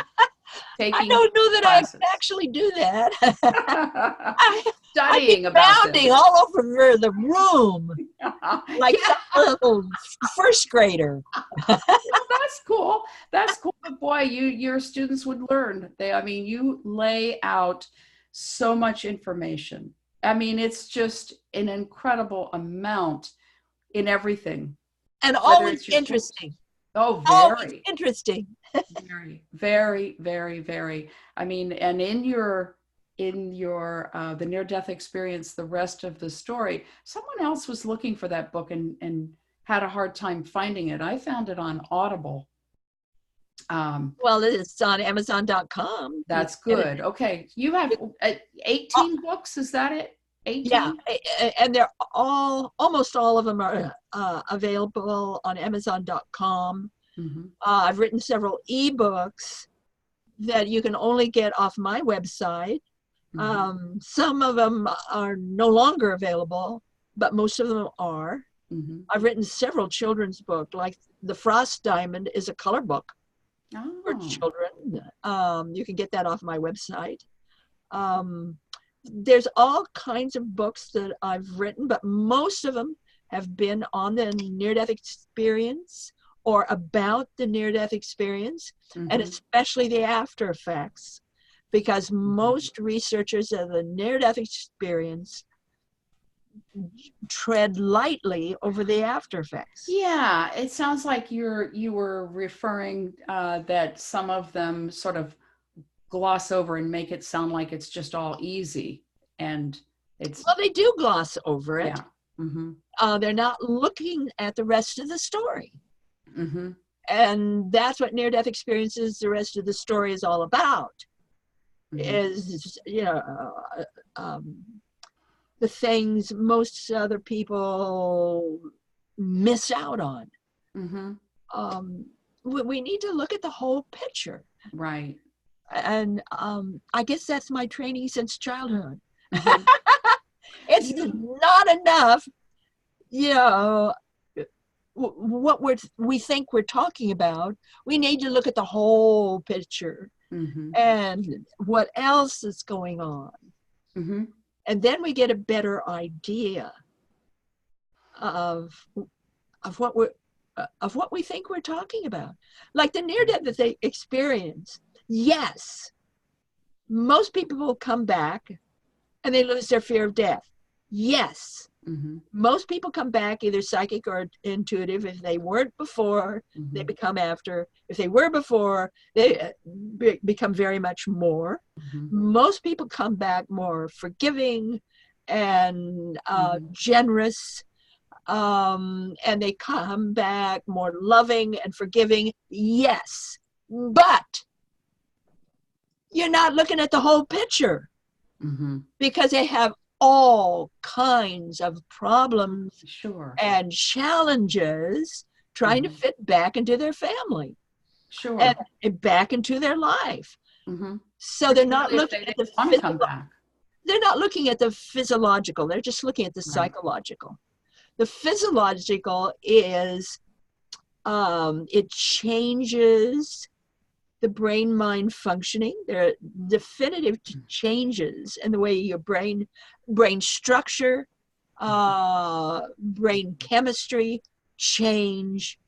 I don't know that classes. I can actually do that. Studying about bounding this. All over the room, like a little first grader. Well, that's cool. That's cool. But boy, your students would learn. You lay out so much information. I mean, it's just an incredible amount in everything. And always interesting. Oh, very always interesting. Very, very, very, very. I mean, and in your the near-death experience, the rest of the story, someone else was looking for that book and had a hard time finding it. I found it on Audible. Well, it's on Amazon.com. That's good. Okay. You have 18 books, is that it? 18? Yeah, and they're almost all of them are available on Amazon.com. Mm-hmm. I've written several ebooks that you can only get off my website. Mm-hmm. Some of them are no longer available, but most of them are. Mm-hmm. I've written several children's books, like The Frost Diamond is a color book for children. You can get that off my website. There's all kinds of books that I've written, but most of them have been on the near-death experience or about the near-death experience, and especially the after effects, because most researchers of the near-death experience tread lightly over the after effects. Yeah, it sounds like you were referring that some of them sort of gloss over and make it sound like it's just all easy, and well, they do gloss over it. Yeah. Mm-hmm. They're not looking at the rest of the story. Mm-hmm. And that's what near-death experiences, the rest of the story is all about. Is the things most other people miss out on. We need to look at the whole picture. Right. And I guess that's my training since childhood. It's not enough, what we think we're talking about. We need to look at the whole picture and what else is going on. And then we get a better idea of what we think we're talking about. Like the near-death experience. Yes, most people will come back and they lose their fear of death. Yes, Mm-hmm. Most people come back either psychic or intuitive. If they weren't before, Mm-hmm. they become after. If they were before, they become very much more. Mm-hmm. Most people come back more forgiving and generous, and they come back more loving and forgiving. Yes, but you're not looking at the whole picture, because they have all kinds of problems and challenges trying to fit back into their family and back into their life. So they're not looking at the physical. They're not looking at the physiological. They're just looking at the psychological. The physiological is it changes the brain-mind functioning. There are definitive changes in the way your brain structure, brain chemistry change.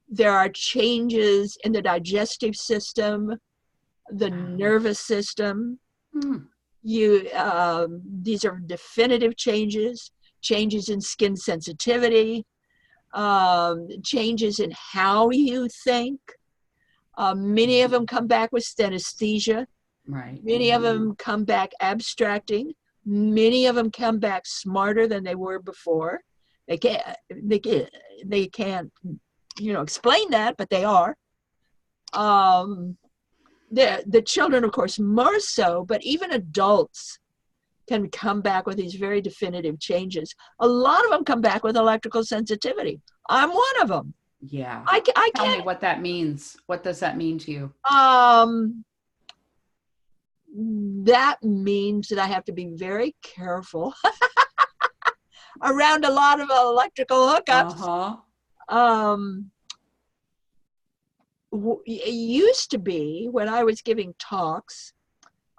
There are changes in the digestive system, the nervous system. These are definitive changes in skin sensitivity, changes in how you think. Many of them come back with synesthesia. Many of them come back abstracting. Many of them come back smarter than they were before. They can't explain that, but they are. The children, of course, more so, but even adults can come back with these very definitive changes. A lot of them come back with electrical sensitivity. I'm one of them. Yeah. I Tell me what that means. What does that mean to you? That means that I have to be very careful around a lot of electrical hookups. It used to be, when I was giving talks,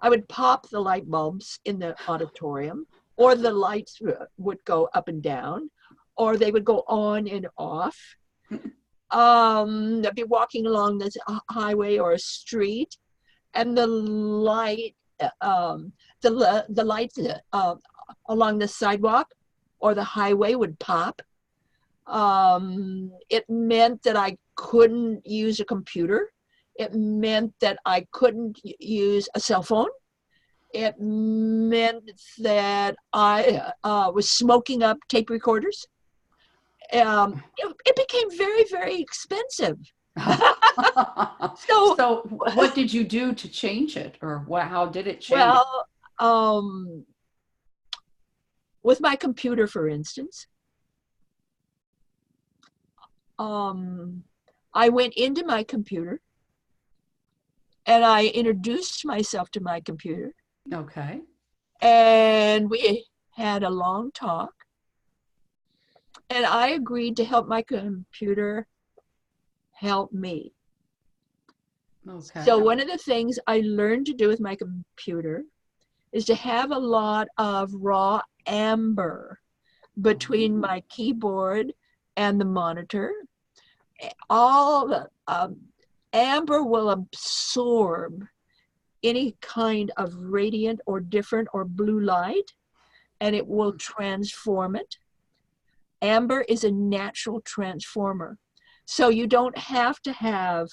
I would pop the light bulbs in the auditorium, or the lights would go up and down, or they would go on and off. I'd be walking along this highway or a street, and the lights along the sidewalk or the highway would pop. It meant that I couldn't use a computer. It meant that I couldn't use a cell phone. It meant that I was smoking up tape recorders. It became very, very expensive. So what did you do to change it, or how did it change? Well, with my computer, for instance, I went into my computer and I introduced myself to my computer. Okay. And we had a long talk. And I agreed to help my computer help me. Okay. So one of the things I learned to do with my computer is to have a lot of raw amber between my keyboard and the monitor. All the amber will absorb any kind of radiant or different or blue light, and it will transform it. Amber is a natural transformer. So you don't have to have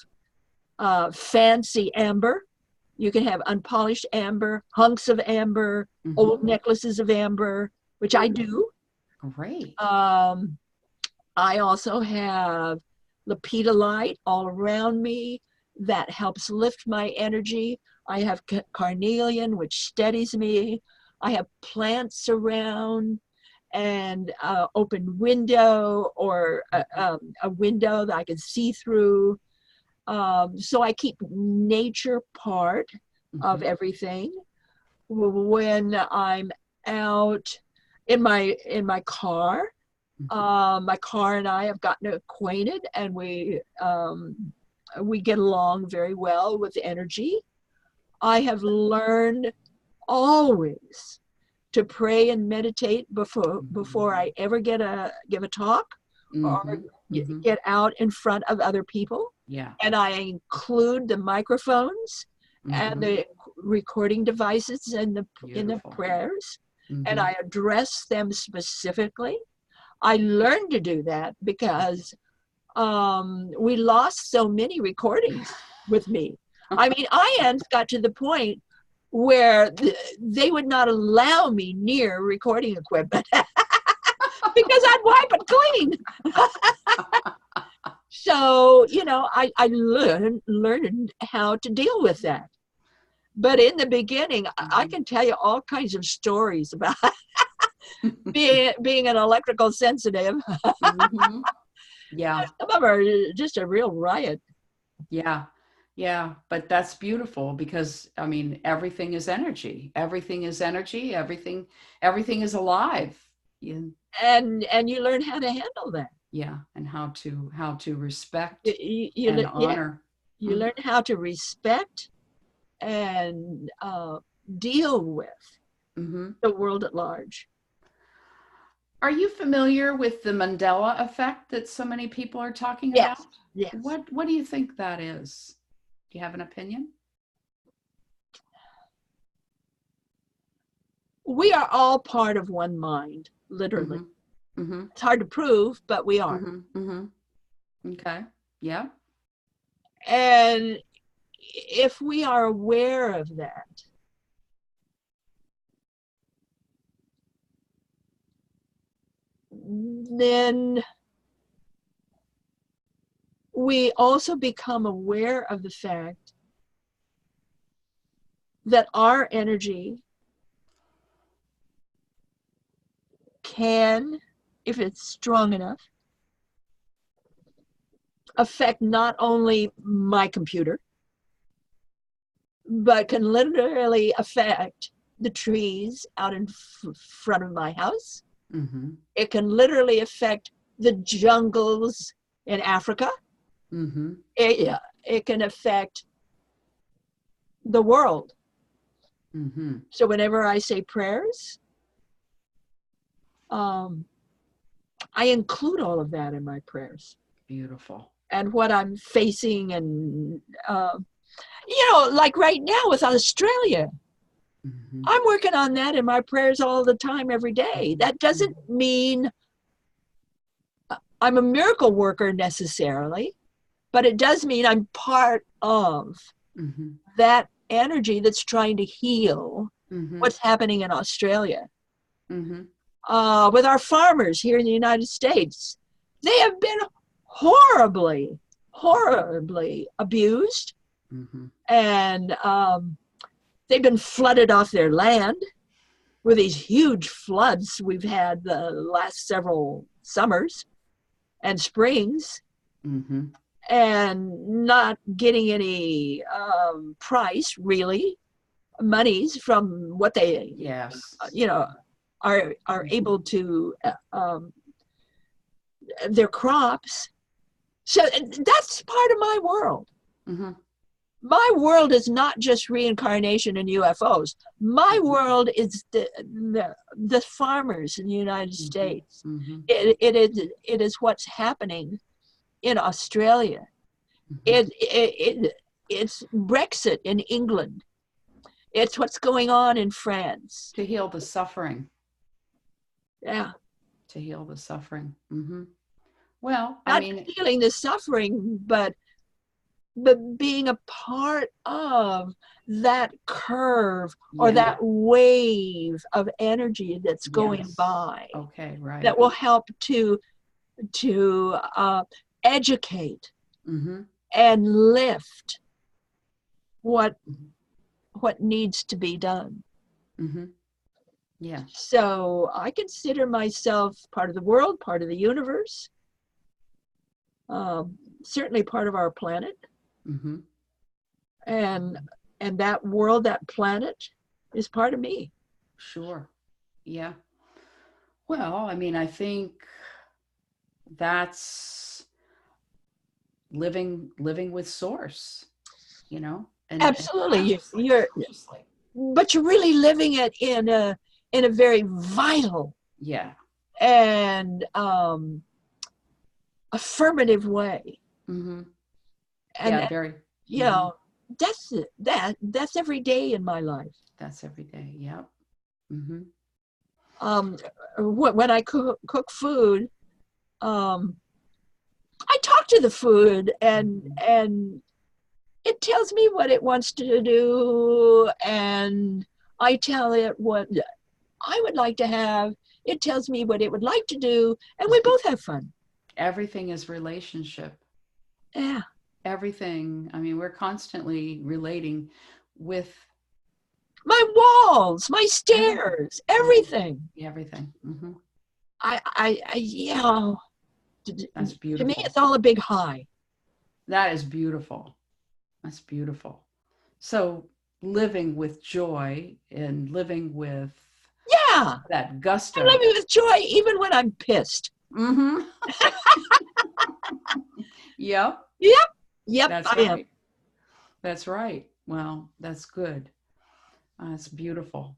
fancy amber. You can have unpolished amber, hunks of amber, old necklaces of amber, which I do. Great. I also have lepidolite all around me that helps lift my energy. I have carnelian, which steadies me. I have plants around, and open window, or a window that I can see through. So I keep nature part of everything. When I'm out in my car, my car and I have gotten acquainted, and we get along very well with energy. I have learned always to pray and meditate before I ever give a talk or get out in front of other people. Yeah. And I include the microphones and the recording devices in the prayers. and Mm-hmm. I address them specifically. I learned to do that because we lost so many recordings with me. I mean, IANS got to the point where they would not allow me near recording equipment because I'd wipe it clean. So, you know, I learned how to deal with that. But in the beginning, I can tell you all kinds of stories about being an electrical sensitive. Mm-hmm. Yeah. Some of them are just a real riot. Yeah. Yeah. But that's beautiful because I mean everything is energy. Everything is energy. Everything is alive. Yeah. And you learn how to handle that. Yeah. And how to respect and Yeah, honor. you Mm-hmm. learn how to respect and deal with Mm-hmm. the world at large. Are you familiar with the Mandela effect that so many people are talking Yes, about? yes. What do you think that is? Do you have an opinion? We are all part of one mind, literally. Mm-hmm. Mm-hmm. It's hard to prove, but we are. Mm-hmm. Mm-hmm. Okay. Yeah. And if we are aware of that, then we also become aware of the fact that our energy can, if it's strong enough, affect not only my computer, but can literally affect the trees out in front of my house. Mm-hmm. It can literally affect the jungles in Africa. Mm-hmm. It can affect the world. Mm-hmm. So whenever I say prayers, um, I include all of that in my prayers Beautiful. and what I'm facing. And, you know, like right now with Australia, Mm-hmm. I'm working on that in my prayers all the time, every day. That Mm-hmm. doesn't mean I'm a miracle worker necessarily, but it does mean I'm part of Mm-hmm. that energy that's trying to heal Mm-hmm. what's happening in Australia. Mm-hmm. With our farmers here in the United States, they have been horribly, horribly abused, Mm-hmm. and they've been flooded off their land with these huge floods we've had the last several summers and springs, Mm-hmm. and not getting any price, really, monies from what they, Yes. you know, are able to their crops. So that's part of my world. Mm-hmm. My world is not just reincarnation and UFOs. My world is the farmers in the United Mm-hmm. States. Mm-hmm. It is what's happening in Australia. Mm-hmm. It's Brexit in England. It's what's going on in France. To heal the suffering. Yeah. To heal the suffering. Mm-hmm. Well, I Not mean, feeling the suffering, but being a part of that curve or yeah. that wave of energy that's going Yes. by Okay, right. that will help to educate Mm-hmm. and lift what Mm-hmm. what needs to be done. Mm-hmm. Yeah. So I consider myself part of the world, part of the universe, certainly part of our planet, Mm-hmm. and that world, that planet, is part of me. Sure. Yeah. Well, I mean, I think that's living with source, and Absolutely, consciously, consciously. but you're really living it in a very vital Yeah. and affirmative way. Mm-hmm. And Yeah, very. you Mm-hmm. know, that's every day in my life. That's every day. Yep. Mm-hmm. um, when I cook food, I talk to the food, and it tells me what it wants to do, and I tell it what I would like to have. It tells me what it would like to do, and we both have fun. Everything is relationship. Yeah. Everything. I mean, we're constantly relating with My walls, my stairs, everything. Everything. Mm-hmm. Yeah. That's To me, beautiful. it's all a big high. That is beautiful. That's beautiful. So living with joy and living with Yeah. that I'm gusto. living with joy even when I'm pissed. Mm-hmm. Yep. Yep. Yep, That's I am. right. That's right. Well, that's good. That's beautiful.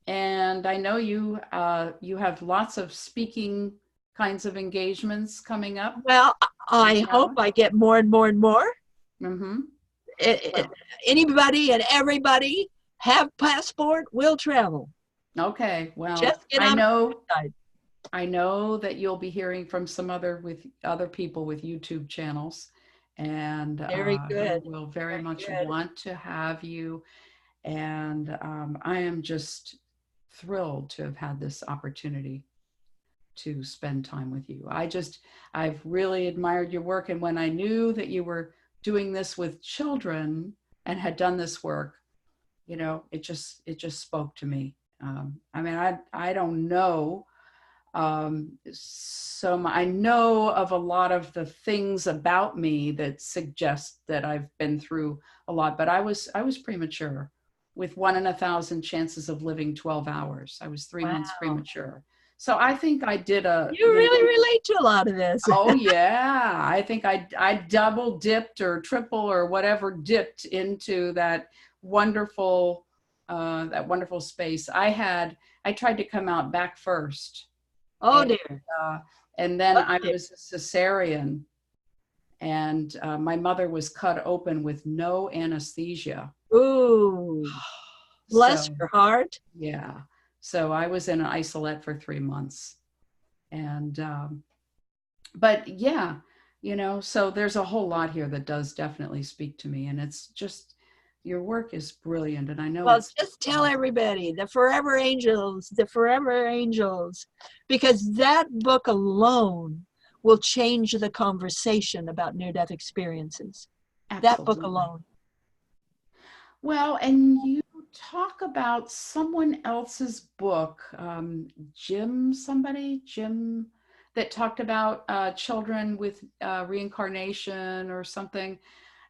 And I know you have lots of speaking kinds of engagements coming up. Well, I hope I get more and more and more. Mm-hmm. It, anybody and everybody have passport will travel. Okay. Well, Just get on the website. I know that you'll be hearing from some other people with YouTube channels, and Very good. who will very Very much good. want to have you. And I am just thrilled to have had this opportunity to spend time with you. I've really admired your work. And when I knew that you were doing this with children and had done this work, it just spoke to me. I mean, I don't know. So I know of a lot of the things about me that suggest that I've been through a lot, but I was premature with 1 in 1,000 chances of living 12 hours. I was 3 months premature. So I think I did You really relate to a lot of this. Oh yeah. I think I double dipped or triple or whatever dipped into that wonderful space. I tried to come out back first. Oh And, dear. and then Oh, I dear. was a cesarean, and my mother was cut open with no anesthesia. Ooh. Bless So her heart. yeah, so I was in an isolette for 3 months, and but yeah, so there's a whole lot here that does definitely speak to me, and it's just your work is brilliant, and I know Well, it's just tell everybody the Forever Angels, because that book alone will change the conversation about near-death experiences. That book absolutely. alone. Well, and you talk about someone else's book, Jim, that talked about children with reincarnation or something.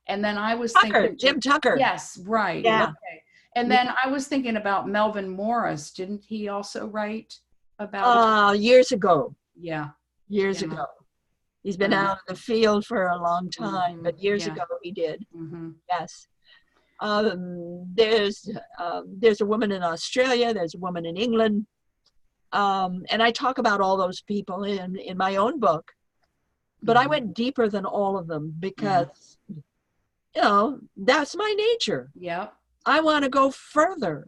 And then I was thinking, Jim Tucker. yes, right. Yeah. Okay. And then I was thinking about Melvin Morris. Didn't he also write about it? Years ago. Yeah. Years Yeah. ago. He's been out in the field for a long time, but years Yeah. ago he did. Mm-hmm. Yes. There's a woman in Australia. There's a woman in England. And I talk about all those people in my own book. But I went deeper than all of them because, that's my nature. Yep. I want to go further.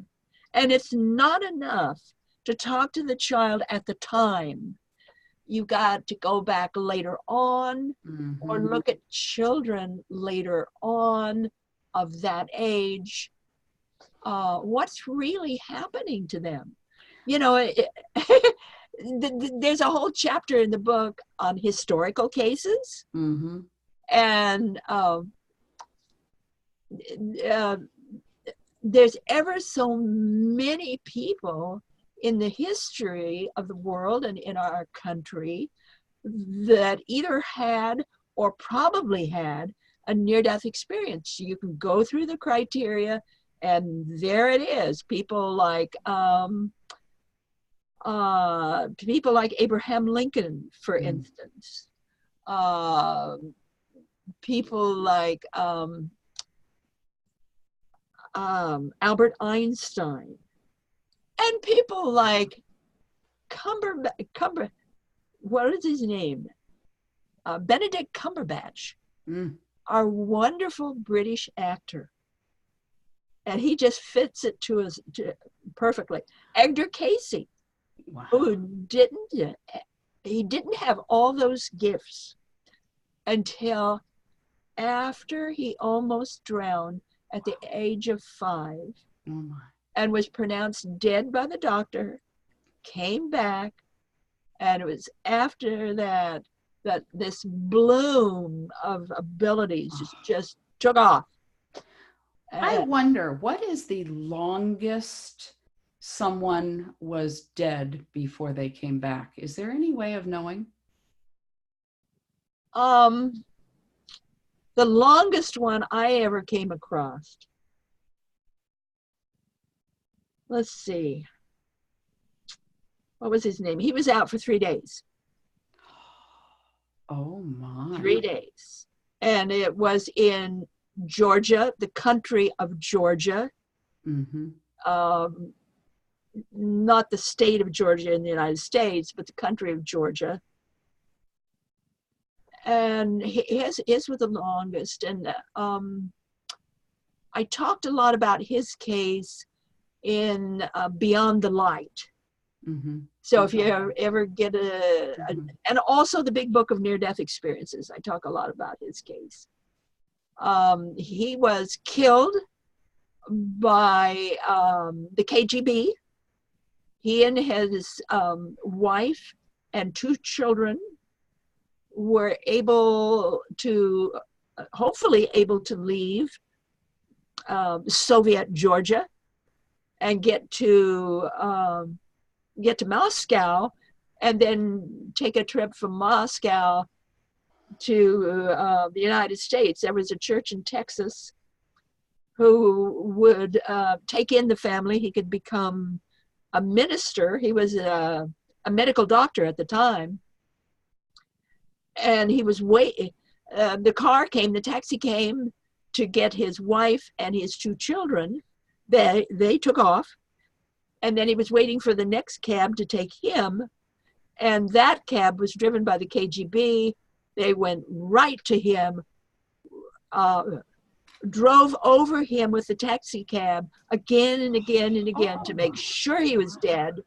And it's not enough to talk to the child at the time. You got to go back later on or look at children later on of that age. What's really happening to them? There's a whole chapter in the book on historical cases. Mm-hmm. And there's ever so many people in the history of the world and in our country that either had or probably had a near-death experience. You can go through the criteria, and there it is. People like Abraham Lincoln, for instance. People like Albert Einstein, and people like what is his name? Benedict Cumberbatch, our wonderful British actor. And he just fits it to us perfectly. Edgar Casey. Wow. who he didn't have all those gifts until after he almost drowned at the age of 5. Oh my. And was pronounced dead by the doctor, came back, and it was after that that this bloom of abilities just took off. I wonder, what is the longest someone was dead before they came back? Is there any way of knowing? The longest one I ever came across. Let's see. What was his name? He was out for 3 days. Oh my. 3 days. And it was in Georgia, the country of Georgia. Mm-hmm. Not the state of Georgia in the United States, but the country of Georgia. And his was the longest. And I talked a lot about his case in Beyond the Light. Mm-hmm. So if you ever get and also the Big Book of Near-Death Experiences, I talk a lot about his case. He was killed by the KGB. He and his wife and 2 children were hopefully able to leave Soviet Georgia and get to Moscow, and then take a trip from Moscow to the United States. There was a church in Texas who would take in the family. He could become a minister. He was a medical doctor at the time. And he was waiting. The taxi came to get his wife and his 2 children. They took off. And then he was waiting for the next cab to take him. And that cab was driven by the KGB. They went right to him, drove over him with the taxi cab again and again and again to make sure he was dead.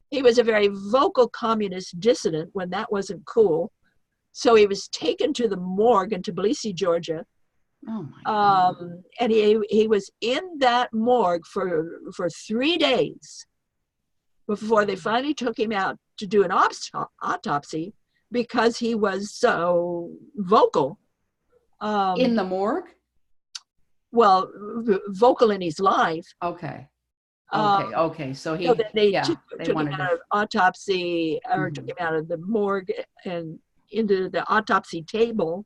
He was a very vocal communist dissident when that wasn't cool. So he was taken to the morgue in Tbilisi, Georgia. Oh my God. And he was in that morgue for 3 days before they finally took him out to do an autopsy because he was so vocal. In the morgue? Well, vocal in his life. Okay. So they took him wanted out of autopsy, or took him out of the morgue and into the autopsy table.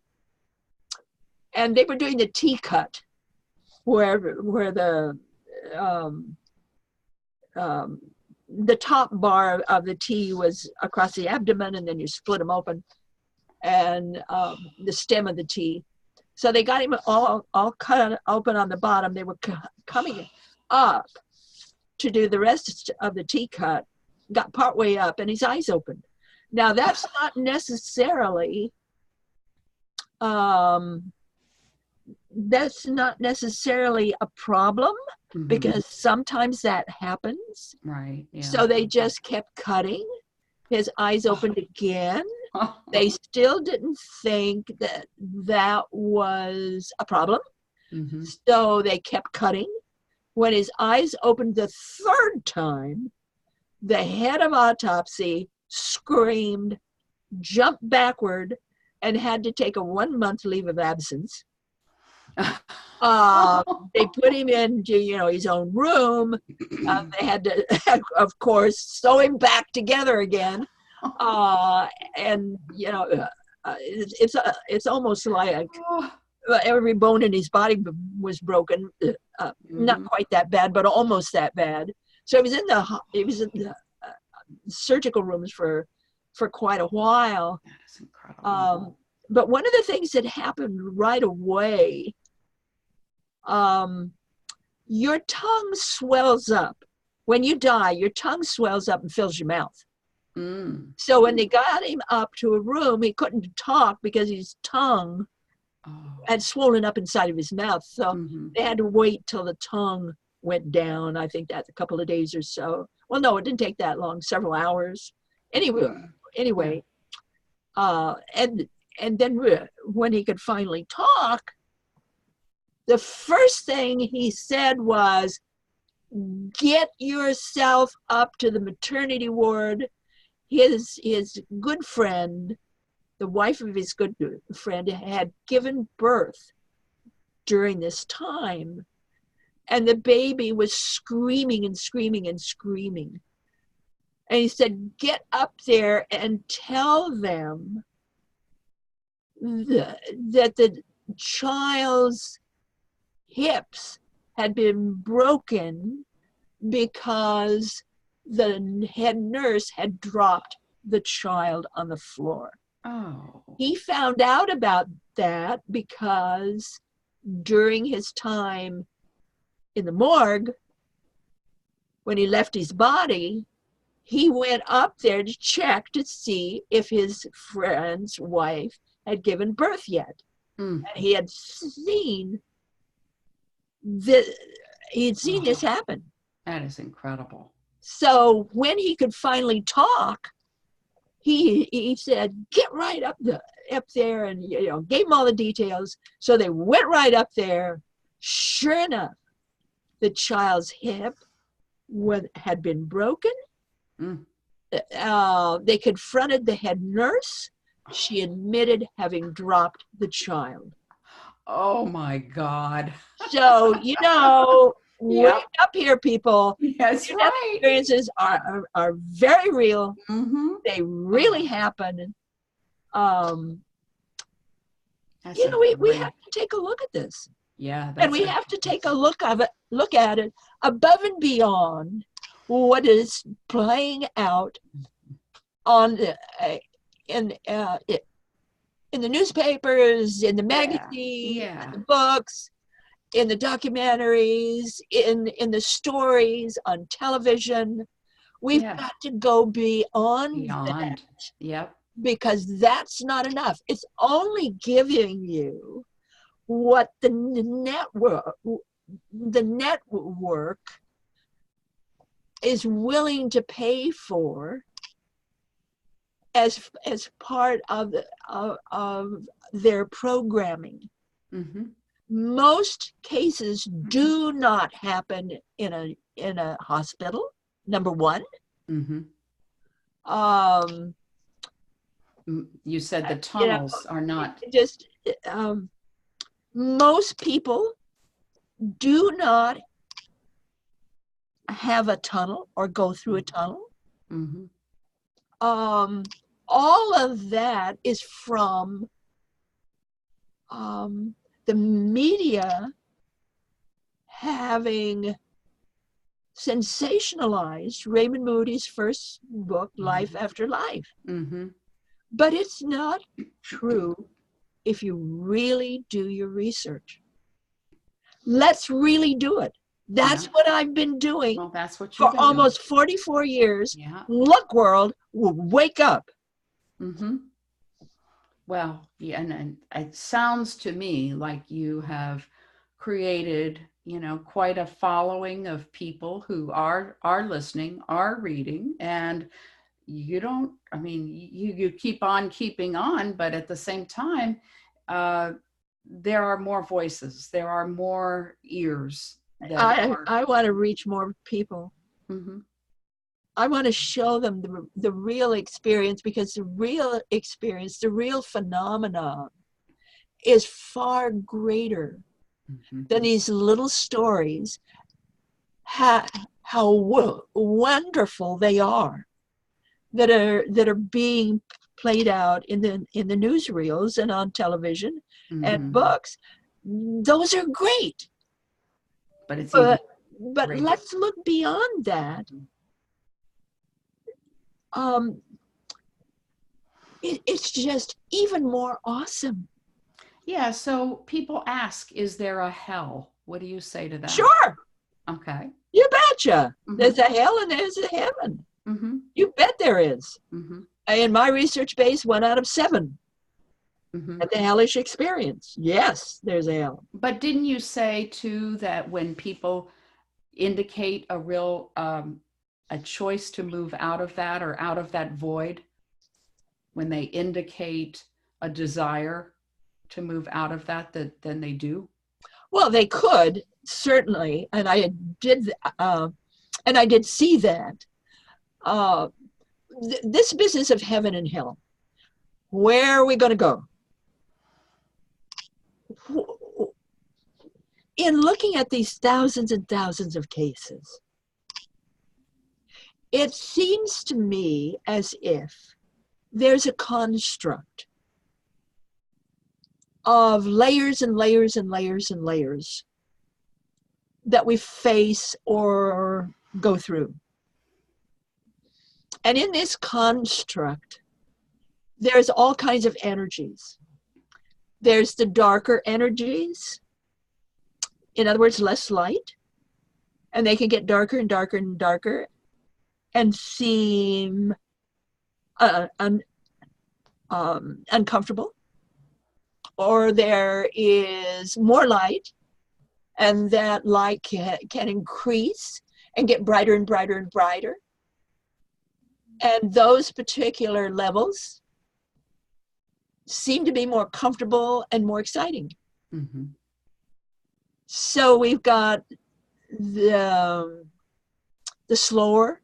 And they were doing the T-cut, where the top bar of the T was across the abdomen, and then you split them open, and the stem of the T. So they got him all cut open on the bottom. They were coming up to do the rest of the T-cut, got partway up, and his eyes opened. Now that's not necessarily a problem, because sometimes that happens. Right. Yeah. So they just kept cutting. His eyes opened again. They still didn't think that was a problem. So they kept cutting. When his eyes opened the 3rd time, the head of autopsy screamed, jumped backward, and had to take a 1-month leave of absence. They put him into, his own room. They had to, of course, sew him back together again. And it's almost like every bone in his body was broken. Not quite that bad, but almost that bad. So he was in the surgical rooms for quite a while. That is incredible. But one of the things that happened right away, your tongue swells up. When you die, your tongue swells up and fills your mouth. So when they got him up to a room, he couldn't talk because his tongue had swollen up inside of his mouth. So they had to wait till the tongue went down. I think that's a couple of days or so. Well, no, it didn't take that long, several hours. Anyway, and then when he could finally talk, the first thing he said was, get yourself up to the maternity ward. His good friend, the wife of his good friend, had given birth during this time, and the baby was screaming and screaming and screaming. And he said, get up there and tell them that the child's hips had been broken because the head nurse had dropped the child on the floor. Oh. He found out about that because during his time in the morgue, when he left his body, he went up there to check to see if his friend's wife had given birth yet. And he had seen this happen. That is incredible. So when he could finally talk, he said, get right up there, and gave him all the details. So they went right up there. Sure enough, the child's hip had been broken. They confronted the head nurse. She admitted having dropped the child. Oh my God. So, wake up here, people. That's right. Experiences are very real. They really happen. We have to take a look at this. Yeah. And we have to take a look at it above and beyond what is playing out on in the newspapers, in the magazines, in the books, in the documentaries, in the stories on television. We've got to go beyond that. Yep. Because that's not enough. It's only giving you what the network is willing to pay for as part of their programming. Most cases do not happen in a hospital. Number one. You said the tunnels are not just. Most people do not have a tunnel or go through a tunnel. All of that is from the media having sensationalized Raymond Moody's first book, Life After Life. But it's not true if you really do your research. Let's really do it. That's what I've been doing for almost 44 years. Look, world, wake up. Well, and it sounds to me like you have created, quite a following of people who are listening, are reading, and you keep on keeping on, but at the same time, there are more voices, there are more ears. I want to reach more people. I want to show them the real experience, because the real experience, the real phenomenon is far greater than these little stories, how wonderful they are that are being played out in the newsreels and on television and books. Those are great. But let's look beyond that. It's just even more awesome. Yeah, so people ask, is there a hell? What do you say to that? Sure. Okay. You betcha. There's a hell and there's a heaven. You bet there is. In my research base, 1 out of 7 at the hellish experience. Yes, there's a hell. But didn't you say too that when people, indicate a real a choice to move out of that or out of that void, when they indicate a desire to move out of that, then they do? Well, they could certainly, and I did see that. This business of heaven and hell, where are we going to go? In looking at these thousands and thousands of cases, it seems to me as if there's a construct of layers and layers and layers and layers that we face or go through. And in this construct, there's all kinds of energies. There's the darker energies, in other words, less light, and they can get darker and darker and darker and seem uncomfortable. Or there is more light, and that light can increase and get brighter and brighter and brighter. And those particular levels seem to be more comfortable and more exciting. Mm-hmm. So we've got the slower,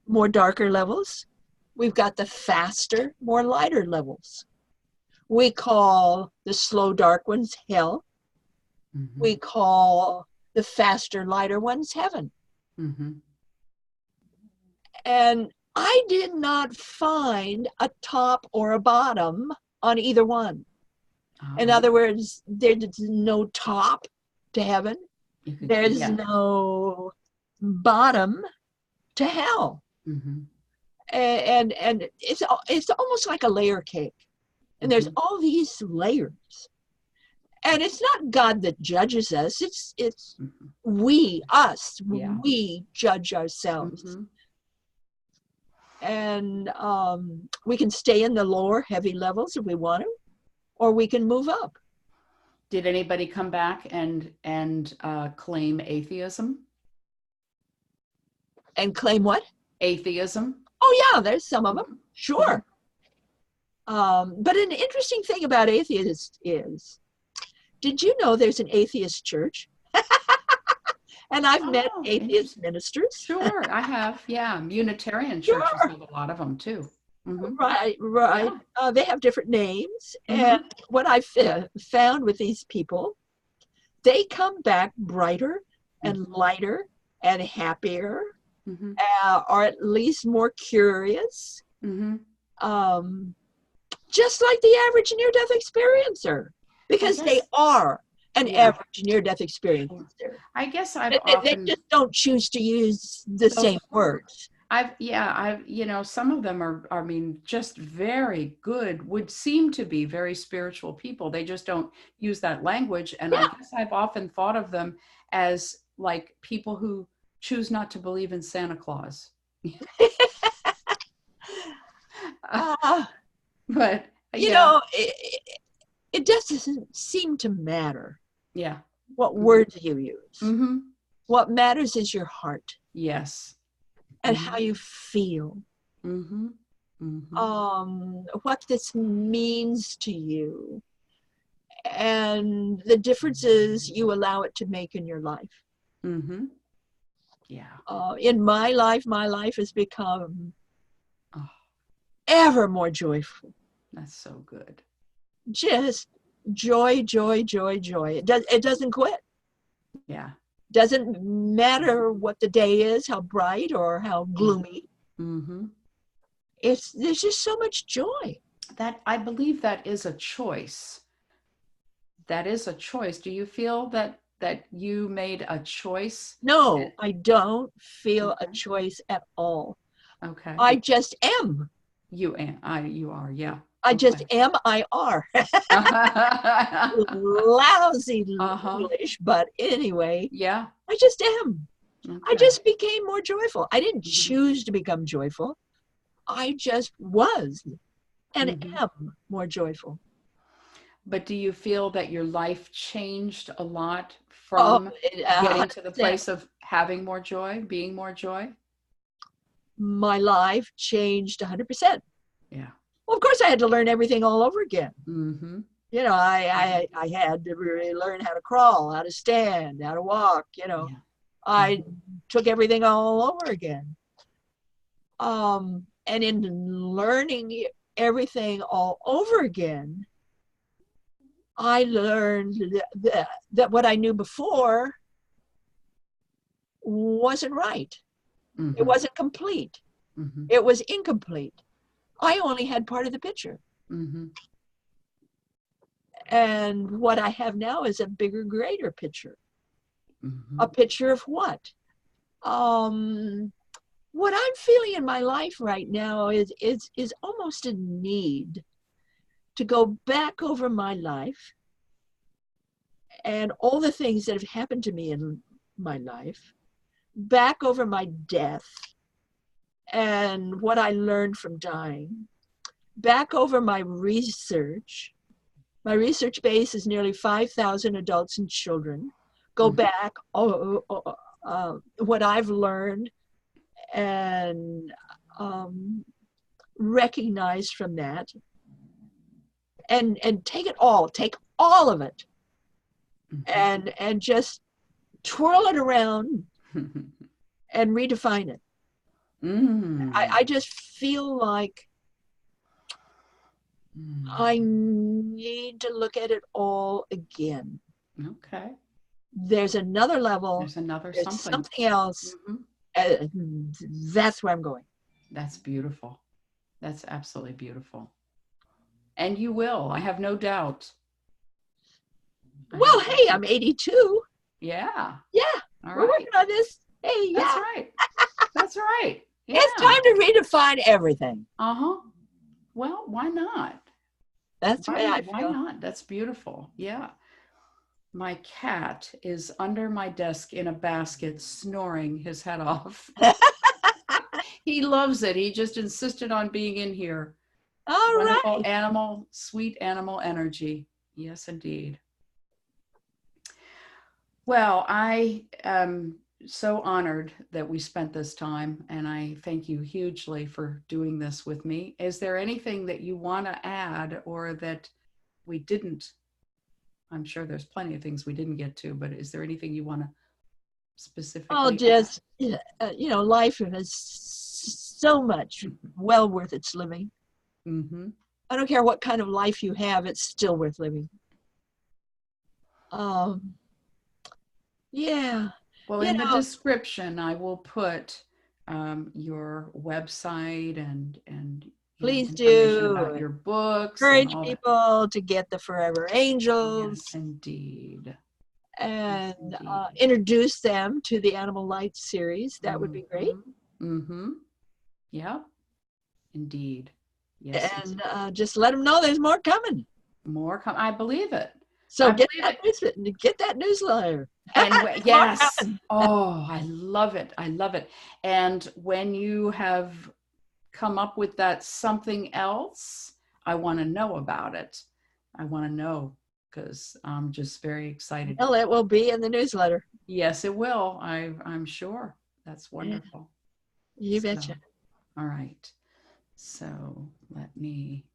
more darker levels. We've got the faster, more lighter levels. We call the slow, dark ones hell. Mm-hmm. We call the faster, lighter ones heaven. Mm-hmm. And I did not find a top or a bottom on either one. In other words, there's no top to heaven. There's no bottom to hell. Mm-hmm. And it's almost like a layer cake. And there's all these layers. And it's not God that judges us. It's we judge ourselves. Mm-hmm. And we can stay in the lower heavy levels if we want to, or we can move up. Did anybody come back and claim atheism? And claim what? Atheism. Oh yeah, there's some of them. Sure. But an interesting thing about atheists is, did you know there's an atheist church? And I've met atheist ministers. Sure, I have. Yeah, Unitarian churches have a lot of them too. Mm-hmm. Right. Yeah. They have different names. Mm-hmm. And what I found with these people, they come back brighter and lighter and happier, or at least more curious. Mm-hmm. Just like the average near-death experiencer, because they are an average near-death experiencer. I guess they just don't choose to use the same words. Some of them are, I mean, just very good, would seem to be very spiritual people. They just don't use that language. And I guess I've often thought of them as like people who choose not to believe in Santa Claus. But it doesn't seem to matter. Yeah. What words you use. Mm-hmm. What matters is your heart. Yes. And how you feel. Mm-hmm. Mm-hmm. What this means to you. And the differences you allow it to make in your life. Mm-hmm. Yeah. In my life has become ever more joyful. That's so good. Just joy, joy, joy, joy. It doesn't quit. Yeah. Doesn't matter what the day is, how bright or how gloomy. Mm-hmm. There's just so much joy. That, I believe, that is a choice. That is a choice. Do you feel that you made a choice? No, I don't feel a choice at all. Okay. I just am. You are, yeah. I just am, I are. Lousy English, but anyway. Yeah. I just am. Okay. I just became more joyful. I didn't choose to become joyful. I just was and am more joyful. But do you feel that your life changed a lot from getting to the place of having more joy, being more joy? My life changed 100%. Yeah. Well, of course, I had to learn everything all over again. Mm-hmm. You know, I had to really learn how to crawl, how to stand, how to walk, you know. Yeah. I took everything all over again. And in learning everything all over again, I learned that what I knew before wasn't right. Mm-hmm. It wasn't complete. Mm-hmm. It was incomplete. I only had part of the picture. Mm-hmm. And what I have now is a bigger, greater picture. Mm-hmm. A picture of what? What I'm feeling in my life right now is almost a need to go back over my life and all the things that have happened to me in my life, back over my death and what I learned from dying, back over my research. My research base is nearly 5,000 adults and children. Go back, what I've learned and recognized from that, and take all of it, and just twirl it around and redefine it. I just feel like I need to look at it all again. Okay. There's another level. There's another There's something. something else. That's where I'm going. That's beautiful. That's absolutely beautiful. And you will. I have no doubt. Well, hey, I'm 82. Yeah. Yeah. All We're right. working on this. Hey, That's yeah. right. That's right. Yeah. It's time to redefine everything. Uh-huh. Well, why not? That's the way I feel. Why not? That's beautiful. Yeah. My cat is under my desk in a basket, snoring his head off. He loves it. He just insisted on being in here. All Wonderful right. animal, sweet animal energy. Yes, indeed. Well, I am so honored that we spent this time, and I thank you hugely for doing this with me. Is there anything that you want to add or that we didn't? I'm sure there's plenty of things we didn't get to, but is there anything you want to specifically I'll just, life is so much well worth its living. Mm-hmm. I don't care what kind of life you have, it's still worth living. Yeah. Well, in the description, I will put your website and please information do about your books. Encourage people to get the Forever Angels. Yes, indeed. And yes, indeed. Introduce them to the Animal Light series. That would be great. Mm-hmm. Yeah, indeed. Yes. And just let them know there's more coming. More coming. I believe it. So get that newsletter. And yes. Oh, I love it. I love it. And when you have come up with that something else, I want to know about it. I want to know because I'm just very excited. Well, it will be in the newsletter. Yes, it will. I'm sure. That's wonderful. You betcha. All right. So let me.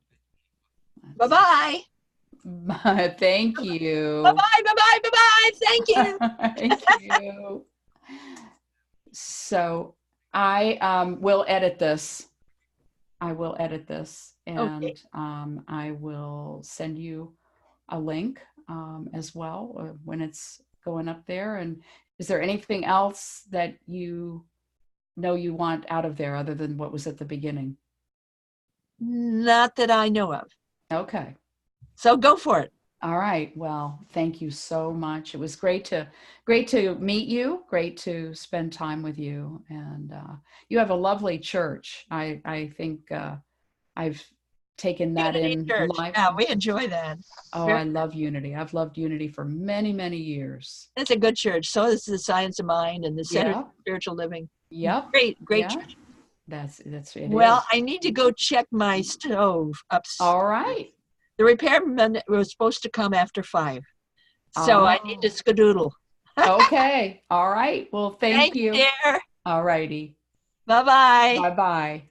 Bye-bye. Thank you. Bye-bye, bye-bye, bye-bye. Thank you. Thank you. So I will edit this. I will edit this and okay. I will send you a link as well when it's going up there. And is there anything else that you know you want out of there other than what was at the beginning? Not that I know of. Okay. So go for it. All right. Well, thank you so much. It was great to meet you. Great to spend time with you. And you have a lovely church. I think I've taken that in life. Yeah, we enjoy that. Oh, I love Unity. I've loved Unity for many, many years. It's a good church. So is the Science of Mind and the Center for Spiritual Living. Yep. Great church. That's it. Well, I need to go check my stove upstairs. All right. The repairman was supposed to come after 5. So I need to skedoodle. Okay. All right. Well, thank Thanks, you. dear. All righty. Bye bye. Bye bye.